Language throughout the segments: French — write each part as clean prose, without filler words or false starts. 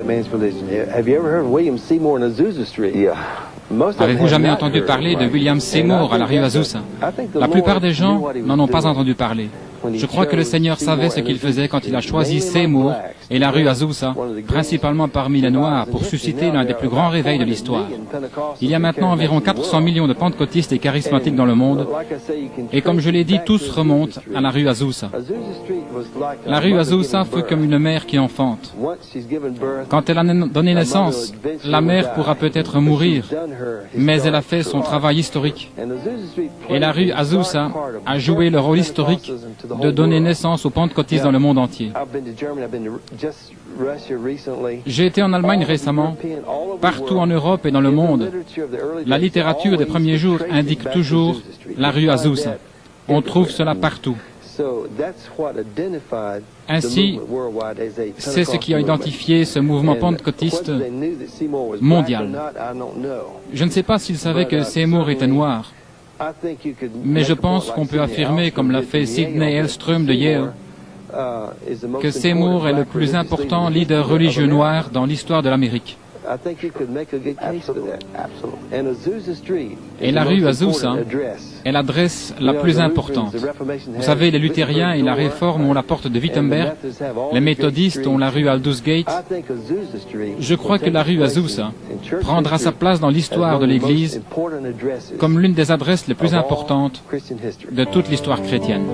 man's religion. Have you ever heard of William Seymour on Azusa Street? Yeah. Avez-vous jamais entendu parler de William Seymour à la rue Azusa? La plupart des gens n'en ont pas entendu parler. Je crois que le Seigneur savait ce qu'il faisait quand il a choisi Seymour et la rue Azusa, principalement parmi les Noirs, pour susciter l'un des plus grands réveils de l'histoire. Il y a maintenant environ 400 millions de pentecôtistes et charismatiques dans le monde, et comme je l'ai dit, tous remontent à la rue Azusa. La rue Azusa fut comme une mère qui enfante. Quand elle a donné naissance, la mère pourra peut-être mourir, mais elle a fait son travail historique. Et la rue Azusa a joué le rôle historique de donner naissance aux pentecôtistes dans le monde entier. J'ai été en Allemagne récemment. Partout en Europe et dans le monde, la littérature des premiers jours indique toujours la rue Azusa. On trouve cela partout. Ainsi, c'est ce qui a identifié ce mouvement pentecôtiste mondial. Je ne sais pas s'ils savaient que Seymour était noir, mais je pense qu'on peut affirmer, comme l'a fait Sidney Hellström de Yale, que Seymour est le plus important leader religieux noir dans l'histoire de l'Amérique. Et la rue Azusa est l'adresse la plus importante. Vous savez, les luthériens et la réforme ont la porte de Wittenberg, les méthodistes ont la rue Aldersgate. Je crois que la rue Azusa prendra sa place dans l'histoire de l'Église comme l'une des adresses les plus importantes de toute l'histoire chrétienne.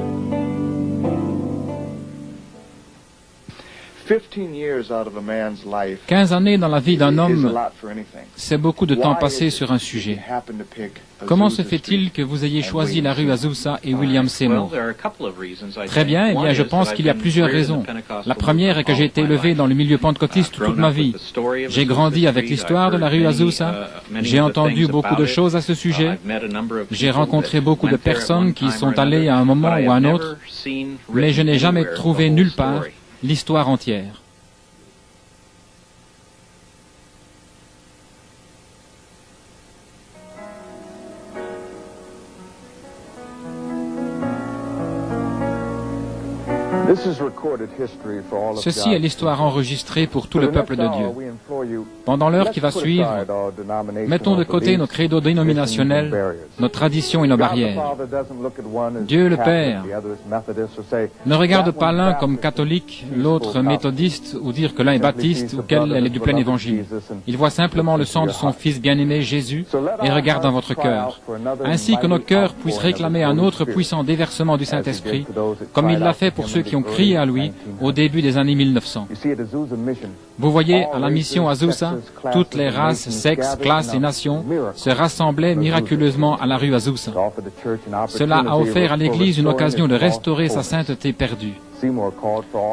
15 années dans la vie d'un homme, c'est beaucoup de temps passé sur un sujet. Comment se fait-il que vous ayez choisi la rue Azusa et William Seymour? Très bien, eh bien, je pense qu'il y a plusieurs raisons. La première est que j'ai été élevé dans le milieu pentecôtiste toute ma vie. J'ai grandi avec l'histoire de la rue Azusa, j'ai entendu beaucoup de choses à ce sujet, j'ai rencontré beaucoup de personnes qui y sont allées à un moment ou à un autre, mais je n'ai jamais trouvé nulle part l'histoire entière. Ceci est l'histoire enregistrée pour tout le peuple de Dieu. Pendant l'heure qui va suivre, mettons de côté nos credos dénominationnels, nos traditions et nos barrières. Dieu le Père ne regarde pas l'un comme catholique, l'autre méthodiste, ou dire que l'un est baptiste ou qu'elle est du plein évangile. Il voit simplement le sang de son Fils bien-aimé Jésus et regarde dans votre cœur. Ainsi que nos cœurs puissent réclamer un autre puissant déversement du Saint-Esprit, comme il l'a fait pour ceux qui ont crié à lui au début des années 1900. Vous voyez, à la mission Azusa, toutes les races, sexes, classes et nations se rassemblaient miraculeusement à la rue Azusa. Cela a offert à l'Église une occasion de restaurer sa sainteté perdue.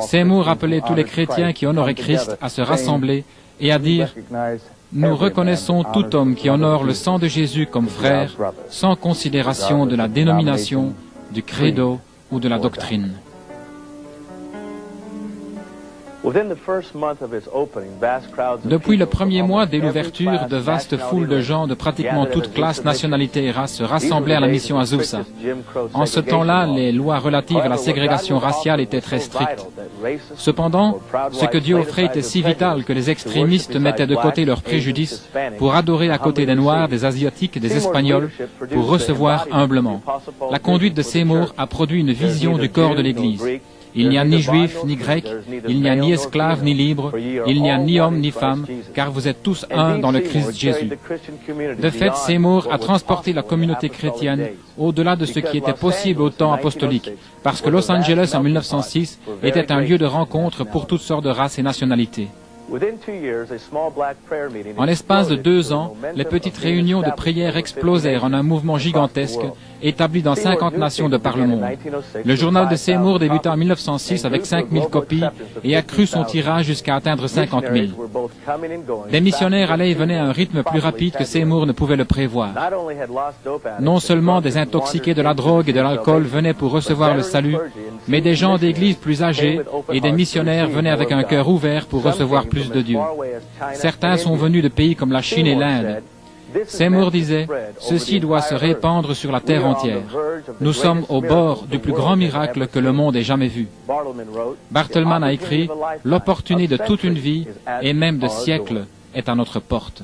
Seymour appelait tous les chrétiens qui honoraient Christ à se rassembler et à dire « Nous reconnaissons tout homme qui honore le sang de Jésus comme frère, sans considération de la dénomination, du credo ou de la doctrine. » Depuis le premier mois dès l'ouverture, de vastes foules de gens de pratiquement toutes classes, nationalités et races se rassemblaient à la mission Azusa. En ce temps-là, les lois relatives à la ségrégation raciale étaient très strictes. Cependant, ce que Dieu offrait était si vital que les extrémistes mettaient de côté leurs préjudices pour adorer à côté des Noirs, des Asiatiques et des Espagnols, pour recevoir humblement. La conduite de Seymour a produit une vision du corps de l'Église. Il n'y a ni juif, ni grec, il n'y a ni esclave, ni libre, il n'y a ni homme, ni femme, car vous êtes tous un dans le Christ Jésus. De fait, Seymour a transporté la communauté chrétienne au-delà de ce qui était possible au temps apostolique, parce que Los Angeles en 1906 était un lieu de rencontre pour toutes sortes de races et nationalités. En l'espace de 2 ans, les petites réunions de prière explosèrent en un mouvement gigantesque, établi dans 50 nations de par le monde. Le journal de Seymour débuta en 1906 avec 5000 copies et accrut son tirage jusqu'à atteindre 50 000. Des missionnaires allaient et venaient à un rythme plus rapide que Seymour ne pouvait le prévoir. Non seulement des intoxiqués de la drogue et de l'alcool venaient pour recevoir le salut, mais des gens d'église plus âgés et des missionnaires venaient avec un cœur ouvert pour recevoir plus de Dieu. Certains sont venus de pays comme la Chine et l'Inde. Seymour disait, « Ceci doit se répandre sur la terre entière. Nous sommes au bord du plus grand miracle que le monde ait jamais vu. » Bartleman a écrit, « L'opportunité de toute une vie, et même de siècles, est à notre porte. »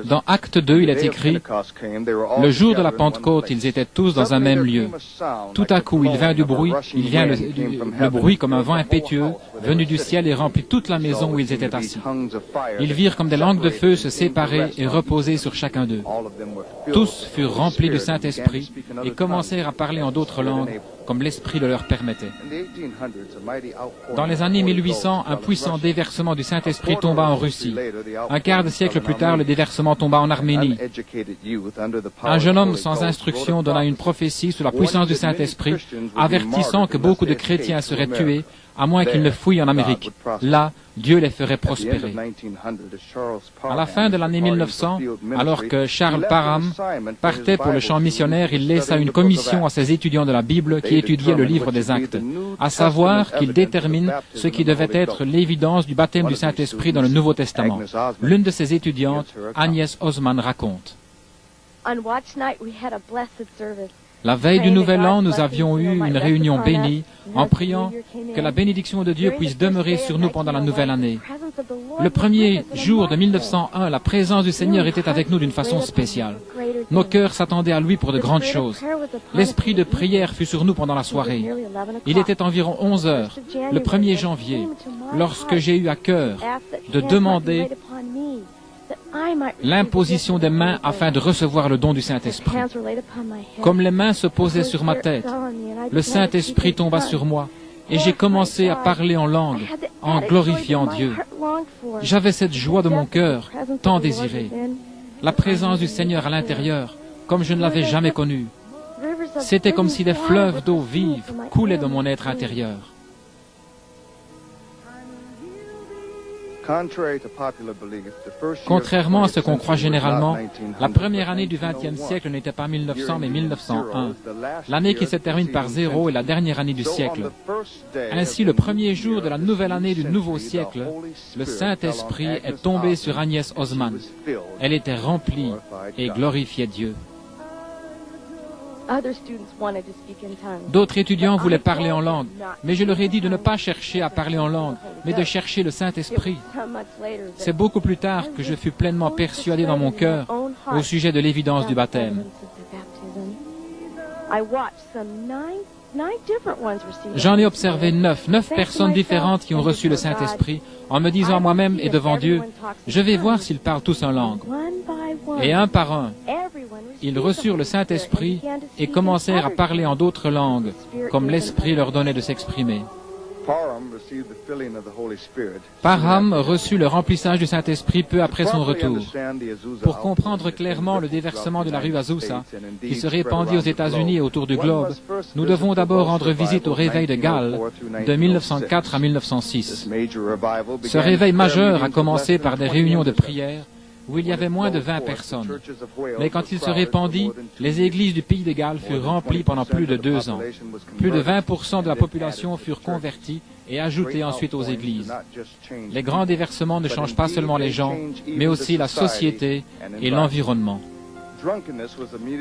Dans Acte 2, il est écrit, « Le jour de la Pentecôte, ils étaient tous dans un même lieu. Tout à coup, il vint le bruit comme un vent impétueux, venu du ciel et remplit toute la maison où ils étaient assis. Ils virent comme des langues de feu se séparer et reposer sur chacun d'eux. Tous furent remplis du Saint-Esprit et commencèrent à parler en d'autres langues, comme l'Esprit le leur permettait. » Dans les années 1800, un puissant déversement du Saint-Esprit tomba en Russie. Un quart de siècle plus tard, le déversement tomba en Arménie. Un jeune homme sans instruction donna une prophétie sous la puissance du Saint-Esprit, avertissant que beaucoup de chrétiens seraient tués, à moins qu'ils ne fouillent en Amérique. Là, Dieu les ferait prospérer. À la fin de l'année 1900, alors que Charles Parham partait pour le champ missionnaire, il laissa une commission à ses étudiants de la Bible qui étudiaient le livre des Actes, à savoir qu'ils déterminent ce qui devait être l'évidence du baptême du Saint-Esprit dans le Nouveau Testament. L'une de ses étudiantes, Agnès Osman, raconte. La veille du Nouvel An, nous avions eu une réunion bénie en priant que la bénédiction de Dieu puisse demeurer sur nous pendant la nouvelle année. Le premier jour de 1901, la présence du Seigneur était avec nous d'une façon spéciale. Nos cœurs s'attendaient à lui pour de grandes choses. L'esprit de prière fut sur nous pendant la soirée. Il était environ 11 heures, le 1er janvier, lorsque j'ai eu à cœur de demander l'imposition des mains afin de recevoir le don du Saint-Esprit. Comme les mains se posaient sur ma tête, le Saint-Esprit tomba sur moi et j'ai commencé à parler en langue, en glorifiant Dieu. J'avais cette joie de mon cœur, tant désirée. La présence du Seigneur à l'intérieur, comme je ne l'avais jamais connue. C'était comme si des fleuves d'eau vive coulaient dans mon être intérieur. Contrairement à ce qu'on croit généralement, la première année du XXe siècle n'était pas 1900 mais 1901. L'année qui se termine par 0 est la dernière année du siècle. Ainsi, le premier jour de la nouvelle année du nouveau siècle, le Saint-Esprit est tombé sur Agnès Osman. Elle était remplie et glorifiait Dieu. D'autres étudiants voulaient parler en langue, mais je leur ai dit de ne pas chercher à parler en langue, mais de chercher le Saint-Esprit. C'est beaucoup plus tard que je fus pleinement persuadé dans mon cœur au sujet de l'évidence du baptême. J'en ai observé 9 personnes différentes qui ont reçu le Saint-Esprit, en me disant à moi-même et devant Dieu, je vais voir s'ils parlent tous en langue. Et un par un, ils reçurent le Saint-Esprit et commencèrent à parler en d'autres langues, comme l'Esprit leur donnait de s'exprimer. Parham reçut le remplissage du Saint-Esprit peu après son retour. Pour comprendre clairement le déversement de la rue Azusa, qui se répandit aux États-Unis et autour du globe, nous devons d'abord rendre visite au réveil de Galles de 1904 à 1906. Ce réveil majeur a commencé par des réunions de prière où il y avait moins de 20 personnes. Mais quand il se répandit, les églises du pays de Galles furent remplies pendant plus de 2 ans. Plus de 20% de la population furent convertis et ajoutés ensuite aux églises. Les grands déversements ne changent pas seulement les gens, mais aussi la société et l'environnement.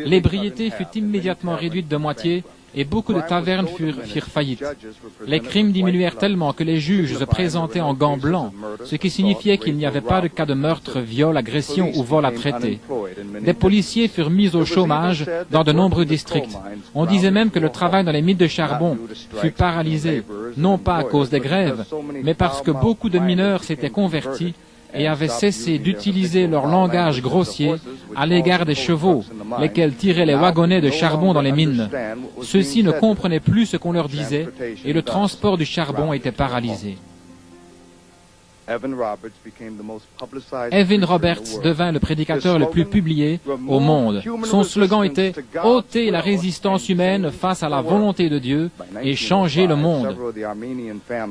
L'ébriété fut immédiatement réduite de moitié et beaucoup de tavernes firent faillite. Les crimes diminuèrent tellement que les juges se présentaient en gants blancs, ce qui signifiait qu'il n'y avait pas de cas de meurtre, viol, agression ou vol à traiter. Des policiers furent mis au chômage dans de nombreux districts. On disait même que le travail dans les mines de charbon fut paralysé, non pas à cause des grèves, mais parce que beaucoup de mineurs s'étaient convertis et avaient cessé d'utiliser leur langage grossier à l'égard des chevaux, lesquels tiraient les wagonnets de charbon dans les mines. Ceux-ci ne comprenaient plus ce qu'on leur disait et le transport du charbon était paralysé. Evan Roberts devint le prédicateur le plus publié au monde. Son slogan était « ôter la résistance humaine face à la volonté de Dieu et changer le monde ».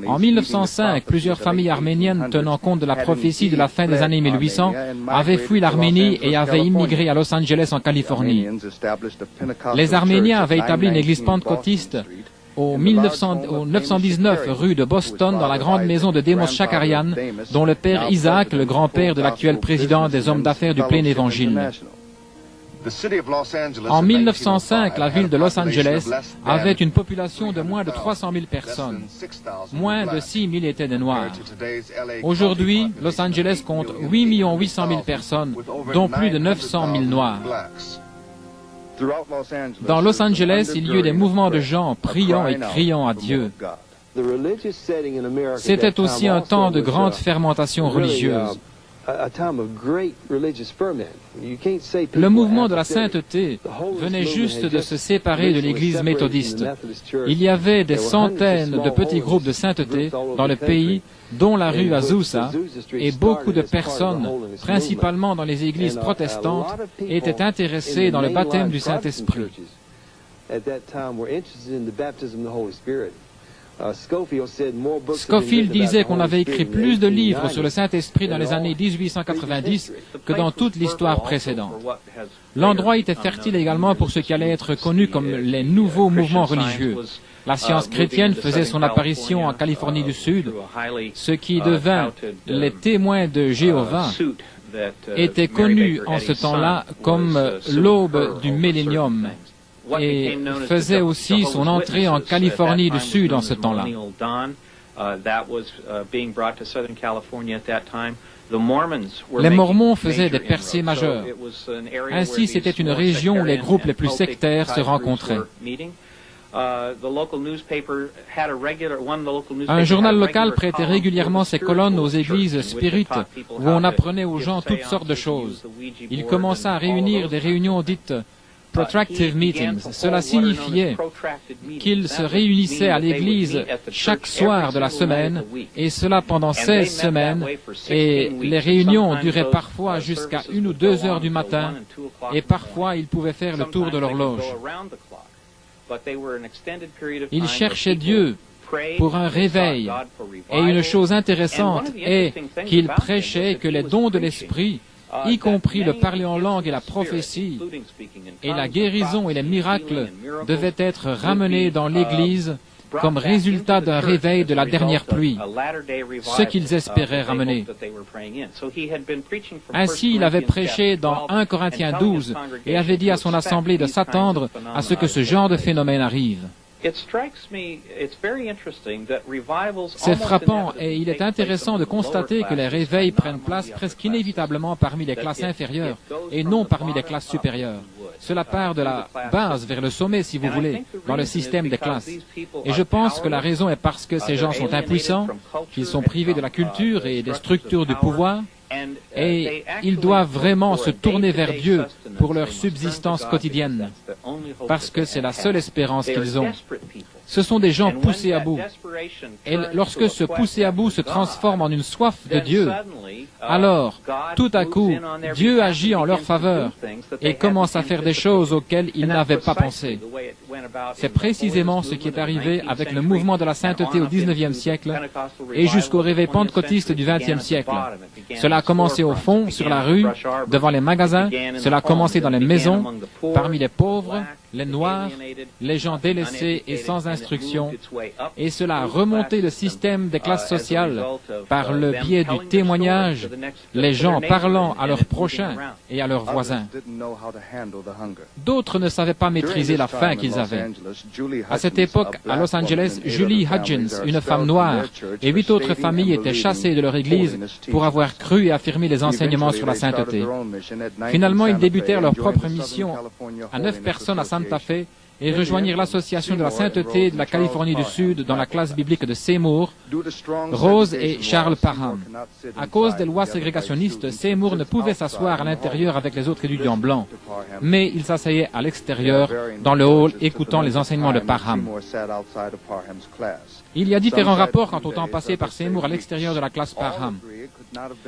En 1905, plusieurs familles arméniennes tenant compte de la prophétie de la fin des années 1800 avaient fui l'Arménie et avaient immigré à Los Angeles en Californie. Les Arméniens avaient établi une église pentecôtiste au 919 rue de Boston, dans la grande maison de Demos Shakarian, dont le père Isaac, le grand-père de l'actuel président des hommes d'affaires du Plein Évangile. En 1905, la ville de Los Angeles avait une population de moins de 300 000 personnes. Moins de 6 000 étaient des Noirs. Aujourd'hui, Los Angeles compte 8 800 000 personnes, dont plus de 900 000 Noirs. Dans Los Angeles, il y eut des mouvements de gens priant et criant à Dieu. C'était aussi un temps de grande fermentation religieuse. Le mouvement de la sainteté venait juste de se séparer de l'Église méthodiste. Il y avait des centaines de petits groupes de sainteté dans le pays, dont la rue Azusa, et beaucoup de personnes, principalement dans les églises protestantes, étaient intéressées dans le baptême du Saint-Esprit. Scofield disait qu'on avait écrit plus de livres sur le Saint-Esprit dans les années 1890 que dans toute l'histoire précédente. L'endroit était fertile également pour ce qui allait être connu comme les nouveaux mouvements religieux. La science chrétienne faisait son apparition en Californie du Sud. Ce qui devint les témoins de Jéhovah était connu en ce temps-là comme l'aube du millénium, et faisait aussi son entrée en Californie du Sud en ce temps-là. Les Mormons faisaient des percées majeures. Ainsi, c'était une région où les groupes les plus sectaires se rencontraient. Un journal local prêtait régulièrement ses colonnes aux églises spirites, où on apprenait aux gens toutes sortes de choses. Il commença à réunir des réunions dites protractive meetings. Cela signifiait qu'ils se réunissaient à l'église chaque soir de la semaine, et cela pendant 16 semaines, et les réunions duraient parfois jusqu'à 1 ou 2 heures du matin, et parfois ils pouvaient faire le tour de l'horloge. Ils cherchaient Dieu pour un réveil, et une chose intéressante est qu'ils prêchaient que les dons de l'Esprit, y compris le parler en langue et la prophétie, et la guérison et les miracles, devaient être ramenés dans l'Église comme résultat d'un réveil de la dernière pluie, ce qu'ils espéraient ramener. Ainsi, il avait prêché dans 1 Corinthiens 12 et avait dit à son assemblée de s'attendre à ce que ce genre de phénomène arrive. C'est frappant et il est intéressant de constater que les réveils prennent place presque inévitablement parmi les classes inférieures et non parmi les classes supérieures. Cela part de la base vers le sommet, si vous voulez, dans le système des classes. Et je pense que la raison est parce que ces gens sont impuissants, qu'ils sont privés de la culture et des structures du pouvoir, et ils doivent vraiment se tourner vers Dieu pour leur subsistance quotidienne, parce que c'est la seule espérance qu'ils ont. Ce sont des gens poussés à bout. Et lorsque ce poussé à bout se transforme en une soif de Dieu, alors, tout à coup, Dieu agit en leur faveur et commence à faire des choses auxquelles ils n'avaient pas pensé. C'est précisément ce qui est arrivé avec le mouvement de la sainteté au XIXe siècle et jusqu'au réveil pentecôtiste du XXe siècle. Cela a commencé au fond, sur la rue, devant les magasins, cela a commencé dans les maisons, parmi les pauvres, les Noirs, les gens délaissés et sans instruction, et cela a remonté le système des classes sociales par le biais du témoignage, les gens parlant à leurs prochains et à leurs voisins. D'autres ne savaient pas maîtriser la faim qu'ils avaient. À cette époque, à Los Angeles, Julie Hudgens, une femme noire, et 8 autres familles étaient chassées de leur église pour avoir cru et affirmé les enseignements sur la sainteté. Finalement, ils débutèrent leur propre mission à 9 personnes à Santa Fe et rejoignirent l'association de la sainteté de la Californie du Sud dans la classe biblique de Seymour, Rose et Charles Parham. À cause des lois ségrégationnistes, Seymour ne pouvait s'asseoir à l'intérieur avec les autres étudiants blancs, mais il s'asseyait à l'extérieur, dans le hall, écoutant les enseignements de Parham. Il y a différents rapports quant au temps passé par Seymour à l'extérieur de la classe Parham.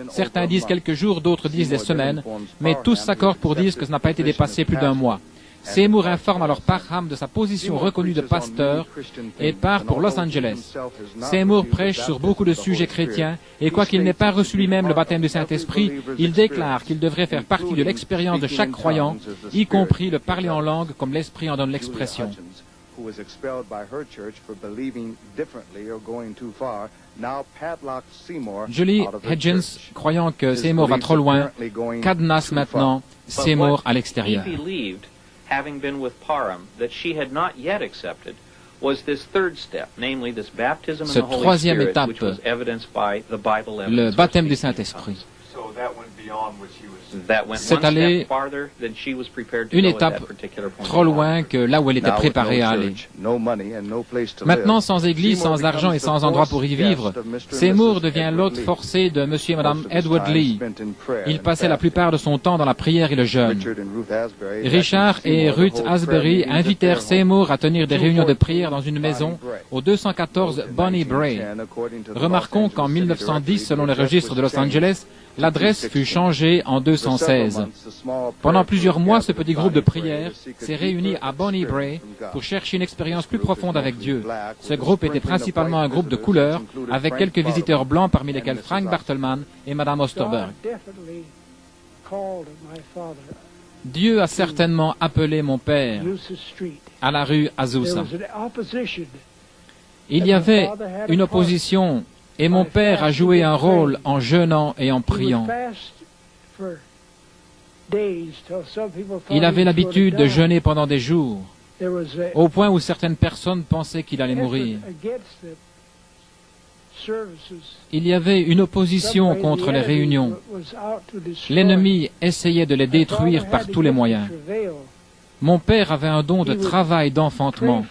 Certains disent quelques jours, d'autres disent des semaines, mais tous s'accordent pour dire que ça n'a pas été dépassé plus d'un mois. Seymour informe alors Parham de sa position reconnue de pasteur et part pour Los Angeles. Seymour prêche sur beaucoup de sujets chrétiens et quoiqu'il n'ait pas reçu lui-même le baptême du Saint-Esprit, il déclare qu'il devrait faire partie de l'expérience de chaque croyant, y compris le parler en langue comme l'Esprit en donne l'expression. Julie Hedgens, croyant que Seymour va trop loin, cadenasse maintenant Seymour à l'extérieur. Having been with Parham, that she had not yet accepted was this third step, namely this baptism in the Holy troisième Spirit, étape, which was evidenced by the Bible evidence. Le baptême du Saint-Esprit. So that went beyond what she was. That went C'est one allé step farther than she was prepared to une go at étape that particular point. trop loin que là où elle était préparée à aller. Maintenant, sans église, sans argent et sans endroit pour y vivre, Seymour devient l'hôte forcé de Monsieur et Madame Edward Lee. Il passait la plupart de son temps dans la prière et le jeûne. Richard et Ruth Asbury invitèrent Seymour à tenir des réunions de prière dans une maison au 214 Bonnie Bray. Remarquons qu'en 1910, selon les registres de Los Angeles, l'adresse fut changée en 216. Pendant plusieurs mois, ce petit groupe de prière s'est réuni à Bonnie Bray pour chercher une expérience plus profonde avec Dieu. Ce groupe était principalement un groupe de couleurs, avec quelques visiteurs blancs parmi lesquels Frank Bartleman et Madame Osterberg. Dieu a certainement appelé mon père à la rue Azusa. Il y avait une opposition et mon père a joué un rôle en jeûnant et en priant. Il avait l'habitude de jeûner pendant des jours, au point où certaines personnes pensaient qu'il allait mourir. Il y avait une opposition contre les réunions. L'ennemi essayait de les détruire par tous les moyens. Mon père avait un don de travail d'enfantement.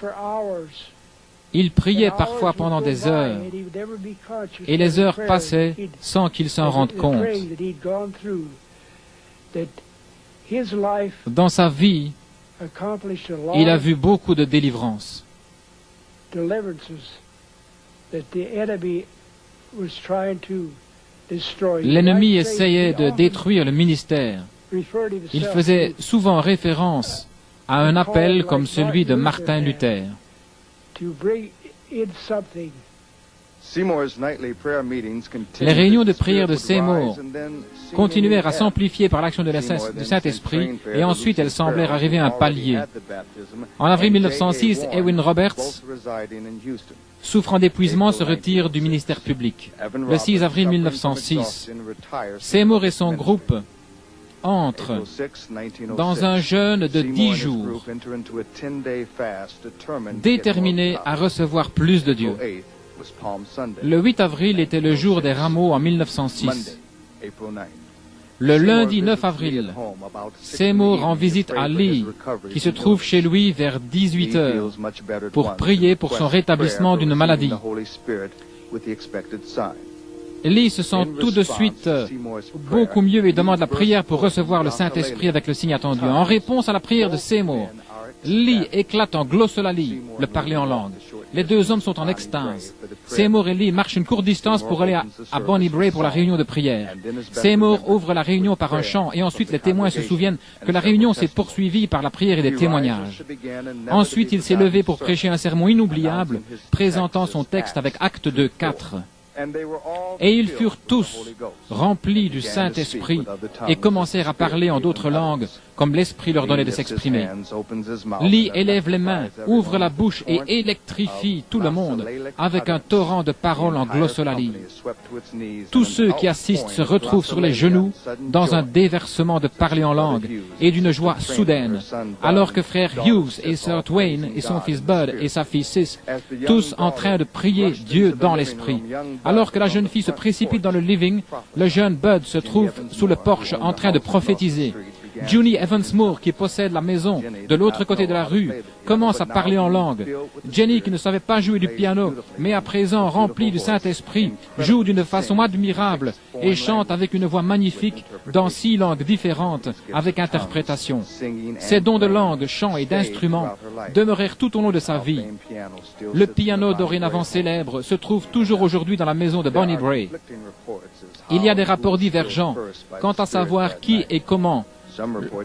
Il priait parfois pendant des heures, et les heures passaient sans qu'il s'en rende compte. Dans sa vie, il a vu beaucoup de délivrances. L'ennemi essayait de détruire le ministère. Il faisait souvent référence à un appel comme celui de Martin Luther. Les réunions de prière de Seymour continuèrent à s'amplifier par l'action du Saint-Esprit et ensuite elles semblèrent arriver à un palier. En avril 1906, Ewin Roberts, souffrant d'épuisement, se retire du ministère public. Le 6 avril 1906, Seymour et son groupe entrent dans un jeûne de 10 jours, déterminés à recevoir plus de Dieu. Le 8 avril était le jour des rameaux en 1906. Le lundi 9 avril, Seymour rend visite à Lee, qui se trouve chez lui vers 18 heures, pour prier pour son rétablissement d'une maladie. Lee se sent tout de suite beaucoup mieux et demande la prière pour recevoir le Saint-Esprit avec le signe attendu. En réponse à la prière de Seymour, Lee éclate en glossolalie, le parler en langue. Les deux hommes sont en extase. Seymour et Lee marchent une courte distance pour aller à Bonnie Bray pour la réunion de prière. Seymour ouvre la réunion par un chant et ensuite les témoins se souviennent que la réunion s'est poursuivie par la prière et des témoignages. Ensuite, il s'est levé pour prêcher un sermon inoubliable, présentant son texte avec Acte 2:4. Et ils furent tous remplis du Saint-Esprit et commencèrent à parler en d'autres langues, comme l'Esprit leur donnait de s'exprimer. Lee élève les mains, ouvre la bouche et électrifie tout le monde avec un torrent de paroles en glossolalie. Tous ceux qui assistent se retrouvent sur les genoux dans un déversement de parler en langue et d'une joie soudaine, alors que frère Hughes et sœur Twain et son fils Bud et sa fille Sis, tous en train de prier Dieu dans l'Esprit. Alors que la jeune fille se précipite dans le living, le jeune Bud se trouve sous le porche en train de prophétiser. Junie Evans Moore, qui possède la maison de l'autre côté de la rue, commence à parler en langue. Jenny, qui ne savait pas jouer du piano, mais à présent remplie du Saint-Esprit, joue d'une façon admirable et chante avec une voix magnifique dans 6 langues différentes avec interprétation. Ses dons de langue, chant et d'instruments demeurèrent tout au long de sa vie. Le piano dorénavant célèbre se trouve toujours aujourd'hui dans la maison de Bonnie Bray. Il y a des rapports divergents quant à savoir qui et comment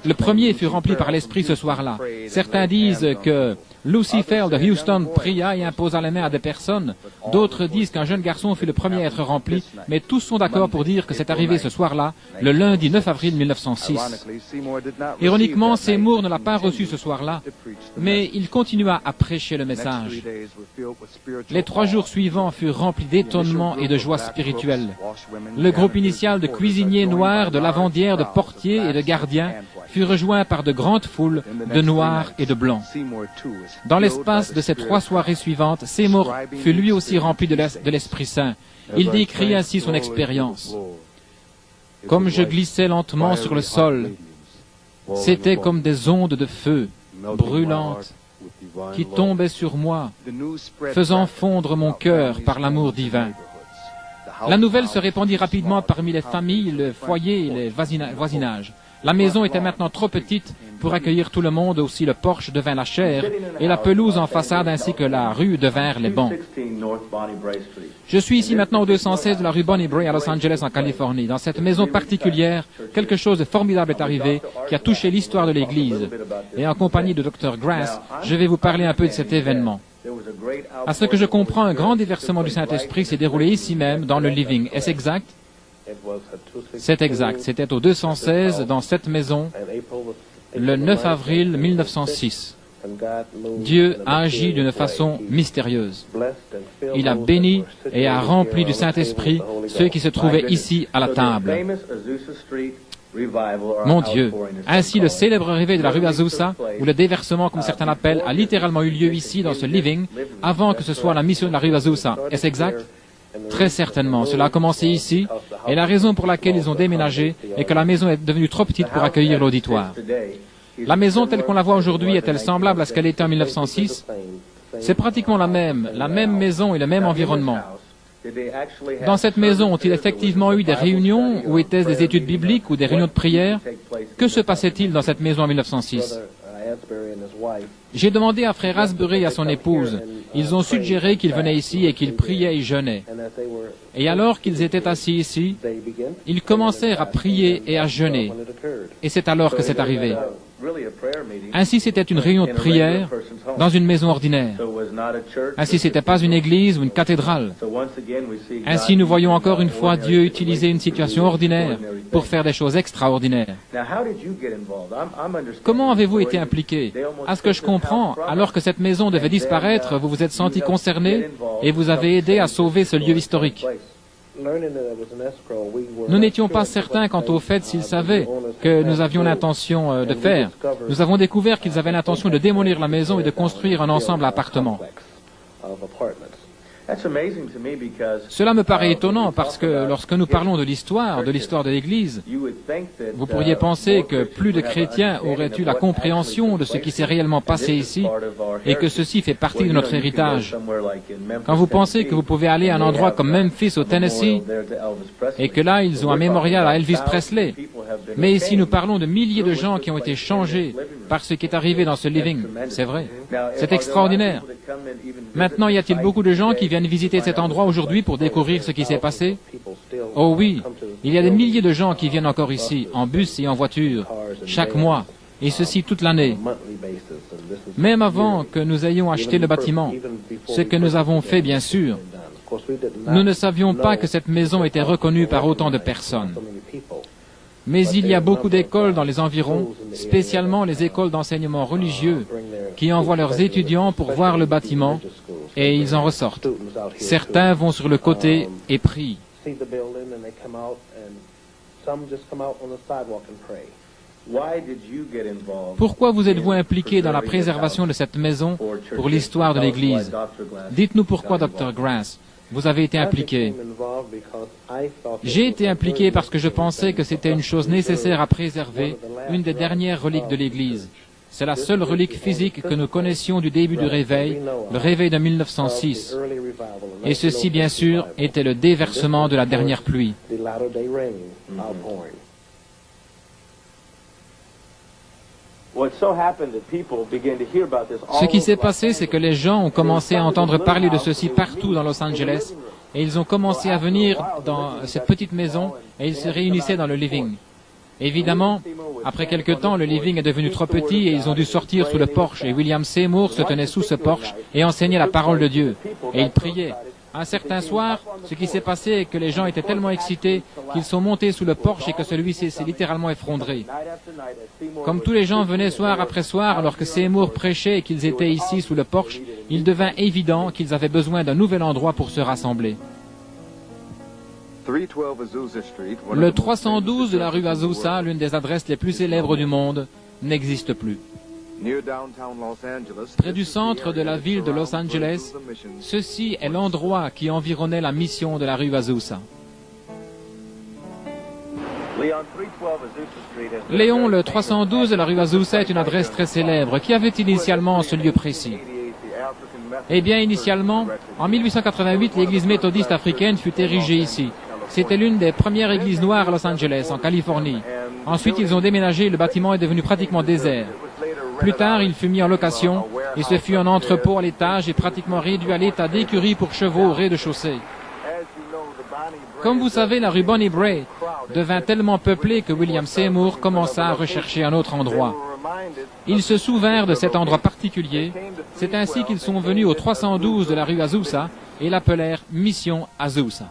le premier fut rempli par l'Esprit ce soir-là. Certains disent que Lucifer de Houston pria et imposa les mains à des personnes. D'autres disent qu'un jeune garçon fut le premier à être rempli, mais tous sont d'accord pour dire que c'est arrivé ce soir-là, le lundi 9 avril 1906. Ironiquement, Seymour ne l'a pas reçu ce soir-là, mais il continua à prêcher le message. Les 3 jours suivants furent remplis d'étonnement et de joie spirituelle. Le groupe initial de cuisiniers noirs, de lavandières, de portiers et de gardiens fut rejoint par de grandes foules de noirs et de blancs. Dans l'espace de ces 3 soirées suivantes, Seymour fut lui aussi rempli de l'Esprit Saint. Il décrit ainsi son expérience. Comme je glissais lentement sur le sol, c'était comme des ondes de feu brûlantes qui tombaient sur moi, faisant fondre mon cœur par l'amour divin. La nouvelle se répandit rapidement parmi les familles, le foyer et les voisinages. La maison était maintenant trop petite pour accueillir tout le monde, aussi le porche devint la chair, et la pelouse en façade ainsi que la rue devinrent les bancs. Je suis ici maintenant au 216 de la rue Bonnie Brae à Los Angeles, en Californie. Dans cette maison particulière, quelque chose de formidable est arrivé qui a touché l'histoire de l'Église. Et en compagnie de Dr. Grass, je vais vous parler un peu de cet événement. À ce que je comprends, un grand déversement du Saint-Esprit s'est déroulé ici même, dans le living. Est-ce exact? C'est exact. C'était au 216, dans cette maison, le 9 avril 1906. Dieu a agi d'une façon mystérieuse. Il a béni et a rempli du Saint-Esprit ceux qui se trouvaient ici à la table. Mon Dieu! Ainsi, le célèbre réveil de la rue Azusa, ou le déversement, comme certains l'appellent, a littéralement eu lieu ici, dans ce living, avant que ce soit la mission de la rue Azusa. Est-ce exact? Très certainement. Cela a commencé ici, et la raison pour laquelle ils ont déménagé est que la maison est devenue trop petite pour accueillir l'auditoire. La maison telle qu'on la voit aujourd'hui est-elle semblable à ce qu'elle était en 1906? C'est pratiquement la même maison et le même environnement. Dans cette maison, ont-ils effectivement eu des réunions, ou étaient-ce des études bibliques ou des réunions de prière? Que se passait-il dans cette maison en 1906? J'ai demandé à frère Asbury et à son épouse. Ils ont suggéré qu'ils venaient ici et qu'ils priaient et jeûnaient. Et alors qu'ils étaient assis ici, ils commencèrent à prier et à jeûner. Et c'est alors que c'est arrivé. Ainsi, c'était une réunion de prière dans une maison ordinaire. Ainsi, ce n'était pas une église ou une cathédrale. Ainsi, nous voyons encore une fois Dieu utiliser une situation ordinaire pour faire des choses extraordinaires. Comment avez-vous été impliqué? À ce que je comprends, alors que cette maison devait disparaître, vous vous êtes senti concerné et vous avez aidé à sauver ce lieu historique. Nous n'étions pas certains quant au fait s'ils savaient que nous avions l'intention de faire. Nous avons découvert qu'ils avaient l'intention de démolir la maison et de construire un ensemble d'appartements. Cela me paraît étonnant parce que lorsque nous parlons de l'histoire de l'Église, vous pourriez penser que plus de chrétiens auraient eu la compréhension de ce qui s'est réellement passé ici et que ceci fait partie de notre héritage. Quand vous pensez que vous pouvez aller à un endroit comme Memphis au Tennessee et que là ils ont un mémorial à Elvis Presley, mais ici nous parlons de milliers de gens qui ont été changés par ce qui est arrivé dans ce living. C'est vrai. C'est extraordinaire. Maintenant, y a-t-il beaucoup de gens qui viennent visiter cet endroit aujourd'hui pour découvrir ce qui s'est passé? Oh oui, il y a des milliers de gens qui viennent encore ici, en bus et en voiture, chaque mois, et ceci toute l'année. Même avant que nous ayons acheté le bâtiment, ce que nous avons fait bien sûr, nous ne savions pas que cette maison était reconnue par autant de personnes. Mais il y a beaucoup d'écoles dans les environs, spécialement les écoles d'enseignement religieux, qui envoient leurs étudiants pour voir le bâtiment, et ils en ressortent. Certains vont sur le côté et prient. Pourquoi vous êtes-vous impliqué dans la préservation de cette maison pour l'histoire de l'Église? Dites-nous pourquoi, Dr. Grass. Vous avez été impliqué. J'ai été impliqué parce que je pensais que c'était une chose nécessaire à préserver, une des dernières reliques de l'Église. C'est la seule relique physique que nous connaissions du début du réveil, le réveil de 1906. Et ceci, bien sûr, était le déversement de la dernière pluie. Ce qui s'est passé, c'est que les gens ont commencé à entendre parler de ceci partout dans Los Angeles, et ils ont commencé à venir dans cette petite maison, et ils se réunissaient dans le living. Évidemment, après quelque temps, le living est devenu trop petit et ils ont dû sortir sous le porche. Et William Seymour se tenait sous ce porche et enseignait la parole de Dieu. Et il priait. Un certain soir, ce qui s'est passé est que les gens étaient tellement excités qu'ils sont montés sous le porche et que celui-ci s'est littéralement effondré. Comme tous les gens venaient soir après soir, alors que Seymour prêchait et qu'ils étaient ici sous le porche, il devint évident qu'ils avaient besoin d'un nouvel endroit pour se rassembler. Le 312 de la rue Azusa, l'une des adresses les plus célèbres du monde, n'existe plus. Près du centre de la ville de Los Angeles, ceci est l'endroit qui environnait la mission de la rue Azusa. Léon, le 312 de la rue Azusa est une adresse très célèbre. Qui avait initialement ce lieu précis? Eh bien, initialement, en 1888, l'église méthodiste africaine fut érigée ici. C'était l'une des premières églises noires à Los Angeles, en Californie. Ensuite, ils ont déménagé et le bâtiment est devenu pratiquement désert. Plus tard, il fut mis en location et ce fut un entrepôt à l'étage et pratiquement réduit à l'état d'écurie pour chevaux au rez-de-chaussée. Comme vous savez, la rue Bonnie Bray devint tellement peuplée que William Seymour commença à rechercher un autre endroit. Ils se souvinrent de cet endroit particulier. C'est ainsi qu'ils sont venus au 312 de la rue Azusa et l'appelèrent Mission Azusa.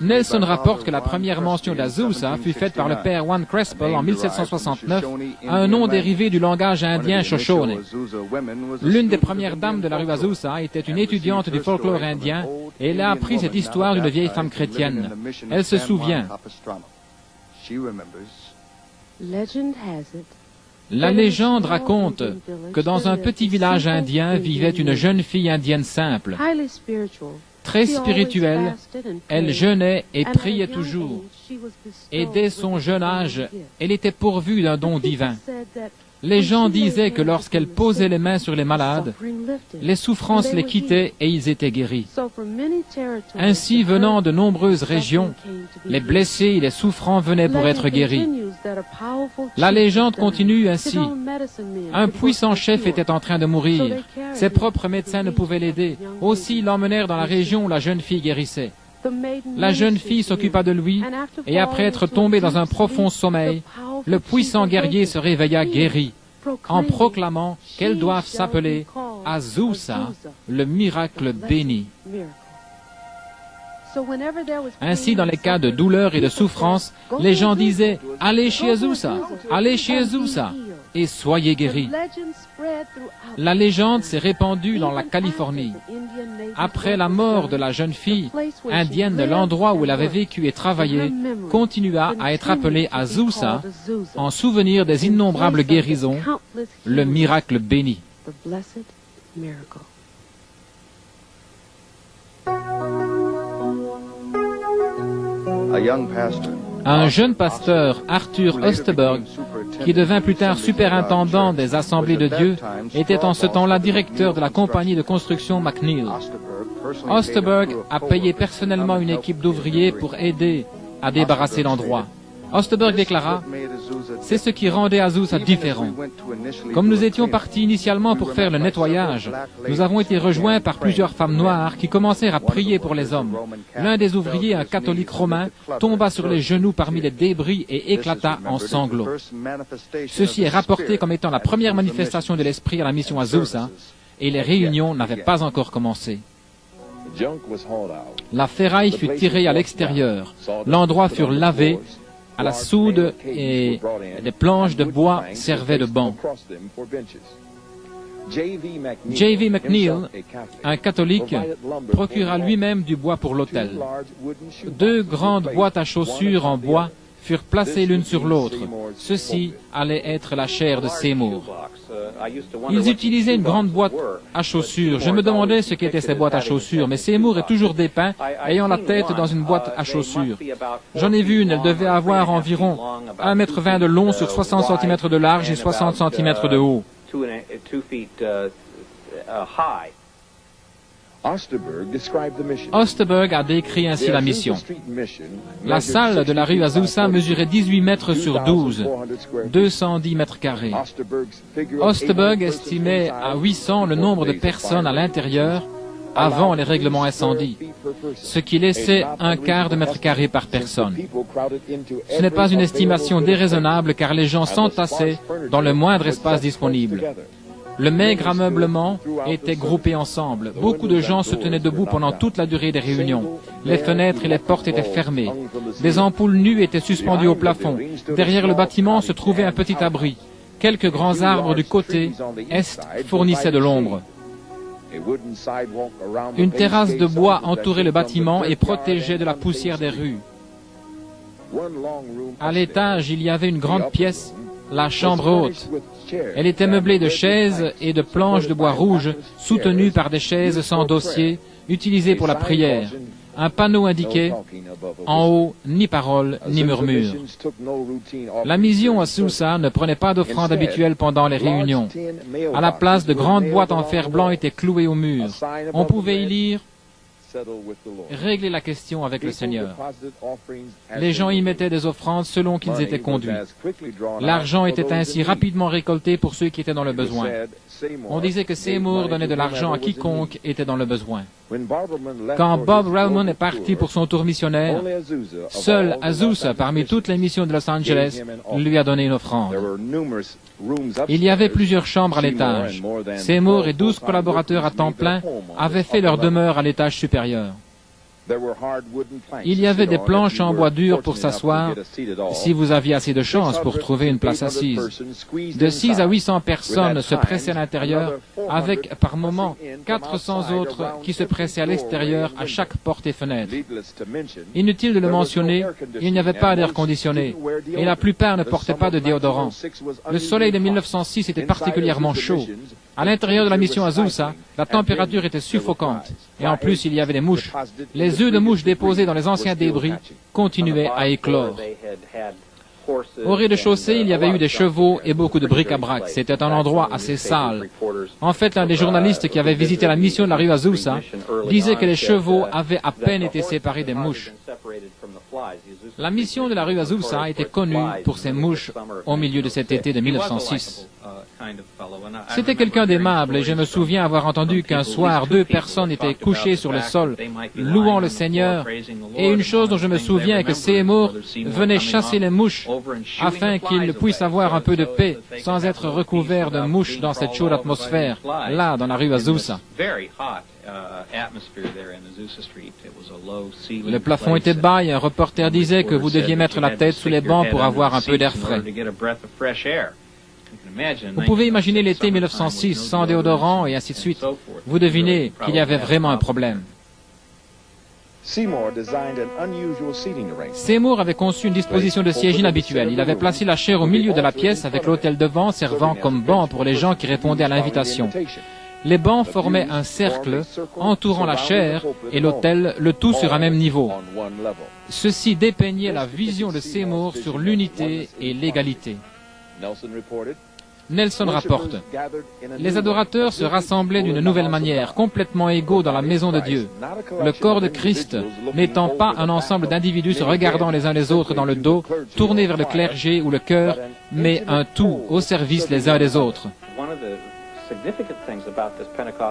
Nelson rapporte que la première mention d'Azusa fut faite par le père Juan Crespo en 1769 à un nom dérivé du langage indien Shoshone. L'une des premières dames de la rue Azusa était une étudiante du folklore indien et elle a appris cette histoire d'une vieille femme chrétienne. Elle se souvient. La légende raconte que dans un petit village indien vivait une jeune fille indienne simple. Très spirituelle, elle jeûnait et priait toujours. Et dès son jeune âge, elle était pourvue d'un don divin. Les gens disaient que lorsqu'elle posait les mains sur les malades, les souffrances les quittaient et ils étaient guéris. Ainsi, venant de nombreuses régions, les blessés et les souffrants venaient pour être guéris. La légende continue ainsi. Un puissant chef était en train de mourir. Ses propres médecins ne pouvaient l'aider. Aussi, ils l'emmenèrent dans la région où la jeune fille guérissait. La jeune fille s'occupa de lui, et après être tombée dans un profond sommeil, le puissant guerrier se réveilla guéri, en proclamant qu'elles doivent s'appeler Azusa, le miracle béni. Ainsi, dans les cas de douleur et de souffrance, les gens disaient « Allez chez Azusa, allez chez Azusa, et soyez guéris ». La légende s'est répandue dans la Californie. Après la mort de la jeune fille, indienne de l'endroit où elle avait vécu et travaillé, continua à être appelée Azusa en souvenir des innombrables guérisons, le miracle béni. Un jeune pasteur, Arthur Osterberg, qui devint plus tard superintendant des Assemblées de Dieu, était en ce temps-là directeur de la compagnie de construction McNeil. Osterberg a payé personnellement une équipe d'ouvriers pour aider à débarrasser l'endroit. Osterberg déclara « C'est ce qui rendait Azusa différent. Comme nous étions partis initialement pour faire le nettoyage, nous avons été rejoints par plusieurs femmes noires qui commencèrent à prier pour les hommes. L'un des ouvriers, un catholique romain, tomba sur les genoux parmi les débris et éclata en sanglots. Ceci est rapporté comme étant la première manifestation de l'esprit à la mission Azusa, et les réunions n'avaient pas encore commencé. La ferraille fut tirée à l'extérieur, l'endroit fut lavé, à la soude et les planches de bois servaient de bancs. J.V. McNeil, un catholique, procura lui-même du bois pour l'autel. 2 grandes boîtes à chaussures en bois furent placées l'une sur l'autre. Ceci allait être la chair de Seymour. Ils utilisaient une grande boîte à chaussures. Je me demandais ce qu'étaient ces boîtes à chaussures, mais Seymour est toujours dépeint, ayant la tête dans une boîte à chaussures. J'en ai vu une, elle devait avoir environ 1,20 m de long sur 60 cm de large et 60 cm de haut. Osterberg a décrit ainsi la mission. La salle de la rue Azusa mesurait 18 mètres sur 12, 210 mètres carrés. Osterberg estimait à 800 le nombre de personnes à l'intérieur, avant les règlements incendies, ce qui laissait un quart de mètre carré par personne. Ce n'est pas une estimation déraisonnable car les gens s'entassaient dans le moindre espace disponible. Le maigre ameublement était groupé ensemble. Beaucoup de gens se tenaient debout pendant toute la durée des réunions. Les fenêtres et les portes étaient fermées. Des ampoules nues étaient suspendues au plafond. Derrière le bâtiment se trouvait un petit abri. Quelques grands arbres du côté est fournissaient de l'ombre. Une terrasse de bois entourait le bâtiment et protégeait de la poussière des rues. À l'étage, il y avait une grande pièce, la chambre haute. Elle était meublée de chaises et de planches de bois rouge soutenues par des chaises sans dossier utilisées pour la prière. Un panneau indiquait « En haut, ni parole, ni murmure ». La mission à Sousa ne prenait pas d'offrande habituelle pendant les réunions. À la place, de grandes boîtes en fer blanc étaient clouées au mur. On pouvait y lire « Régler la question avec le Seigneur ». Les gens y mettaient des offrandes selon qu'ils étaient conduits. L'argent était ainsi rapidement récolté pour ceux qui étaient dans le besoin. On disait que Seymour donnait de l'argent à quiconque était dans le besoin. Quand Bob Relman est parti pour son tour missionnaire, seul Azusa, parmi toutes les missions de Los Angeles, lui a donné une offrande. Il y avait plusieurs chambres à l'étage. Seymour et 12 collaborateurs à temps plein avaient fait leur demeure à l'étage supérieur. Il y avait des planches en bois dur pour s'asseoir, si vous aviez assez de chance pour trouver une place assise. De 6 à 800 personnes se pressaient à l'intérieur, avec par moments 400 autres qui se pressaient à l'extérieur à chaque porte et fenêtre. Inutile de le mentionner, il n'y avait pas d'air conditionné, et la plupart ne portaient pas de déodorant. Le soleil de 1906 était particulièrement chaud. À l'intérieur de la mission Azusa, la température était suffocante, et en plus il y avait des mouches. Les œufs de mouches déposés dans les anciens débris continuaient à éclore. Au rez-de-chaussée, il y avait eu des chevaux et beaucoup de bric-à-brac. C'était un endroit assez sale. En fait, l'un des journalistes qui avait visité la mission de la rue Azusa disait que les chevaux avaient à peine été séparés des mouches. La mission de la rue Azusa était connue pour ses mouches au milieu de cet été de 1906. C'était quelqu'un d'aimable et je me souviens avoir entendu qu'un soir 2 personnes étaient couchées sur le sol, louant le Seigneur, et une chose dont je me souviens est que Seymour venait chasser les mouches afin qu'ils puissent avoir un peu de paix sans être recouverts de mouches dans cette chaude atmosphère, là, dans la rue Azusa. Le plafond était bas et un reporter disait que vous deviez mettre la tête sous les bancs pour avoir un peu d'air frais. Vous pouvez imaginer l'été 1906 sans déodorant et ainsi de suite. Vous devinez qu'il y avait vraiment un problème. Seymour avait conçu une disposition de siège inhabituelle. Il avait placé la chaire au milieu de la pièce avec l'autel devant servant comme banc pour les gens qui répondaient à l'invitation. Les bancs formaient un cercle entourant la chaire et l'autel, le tout sur un même niveau. Ceci dépeignait la vision de Seymour sur l'unité et l'égalité. Nelson rapporte, « Les adorateurs se rassemblaient d'une nouvelle manière, complètement égaux dans la maison de Dieu. Le corps de Christ n'étant pas un ensemble d'individus se regardant les uns les autres dans le dos, tournés vers le clergé ou le cœur, mais un tout au service les uns des autres. »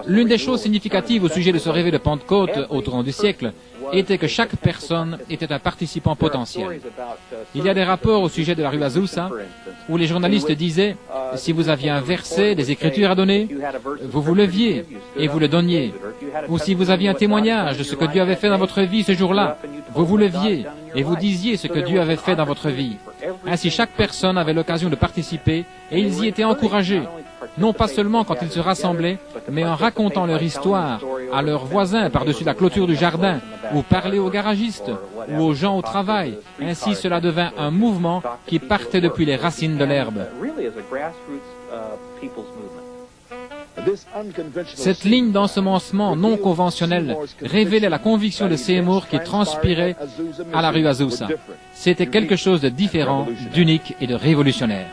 L'une des choses significatives au sujet de ce réveil de Pentecôte au tournant du siècle était que chaque personne était un participant potentiel. Il y a des rapports au sujet de la rue Azusa où les journalistes disaient « Si vous aviez un verset, des Écritures à donner, vous vous leviez et vous le donniez. Ou si vous aviez un témoignage de ce que Dieu avait fait dans votre vie ce jour-là, vous vous leviez et vous disiez ce que Dieu avait fait dans votre vie. » Ainsi, chaque personne avait l'occasion de participer et ils y étaient encouragés. Non pas seulement quand ils se rassemblaient, mais en racontant leur histoire à leurs voisins par-dessus la clôture du jardin, ou parler aux garagistes, ou aux gens au travail. Ainsi, cela devint un mouvement qui partait depuis les racines de l'herbe. Cette ligne d'ensemencement non conventionnelle révélait la conviction de Seymour qui transpirait à la rue Azusa. C'était quelque chose de différent, d'unique et de révolutionnaire.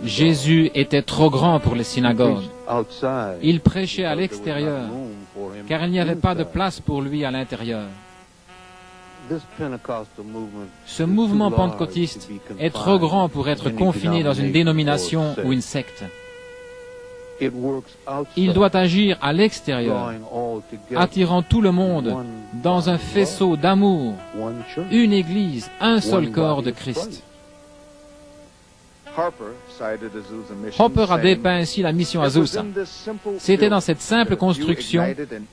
Jésus était trop grand pour les synagogues. Il prêchait à l'extérieur, car il n'y avait pas de place pour lui à l'intérieur. Ce mouvement pentecôtiste est trop grand pour être confiné dans une dénomination ou une secte. Il doit agir à l'extérieur, attirant tout le monde dans un faisceau d'amour, une Église, un seul corps de Christ. Harper a dépeint ainsi la mission Azusa. C'était dans cette simple construction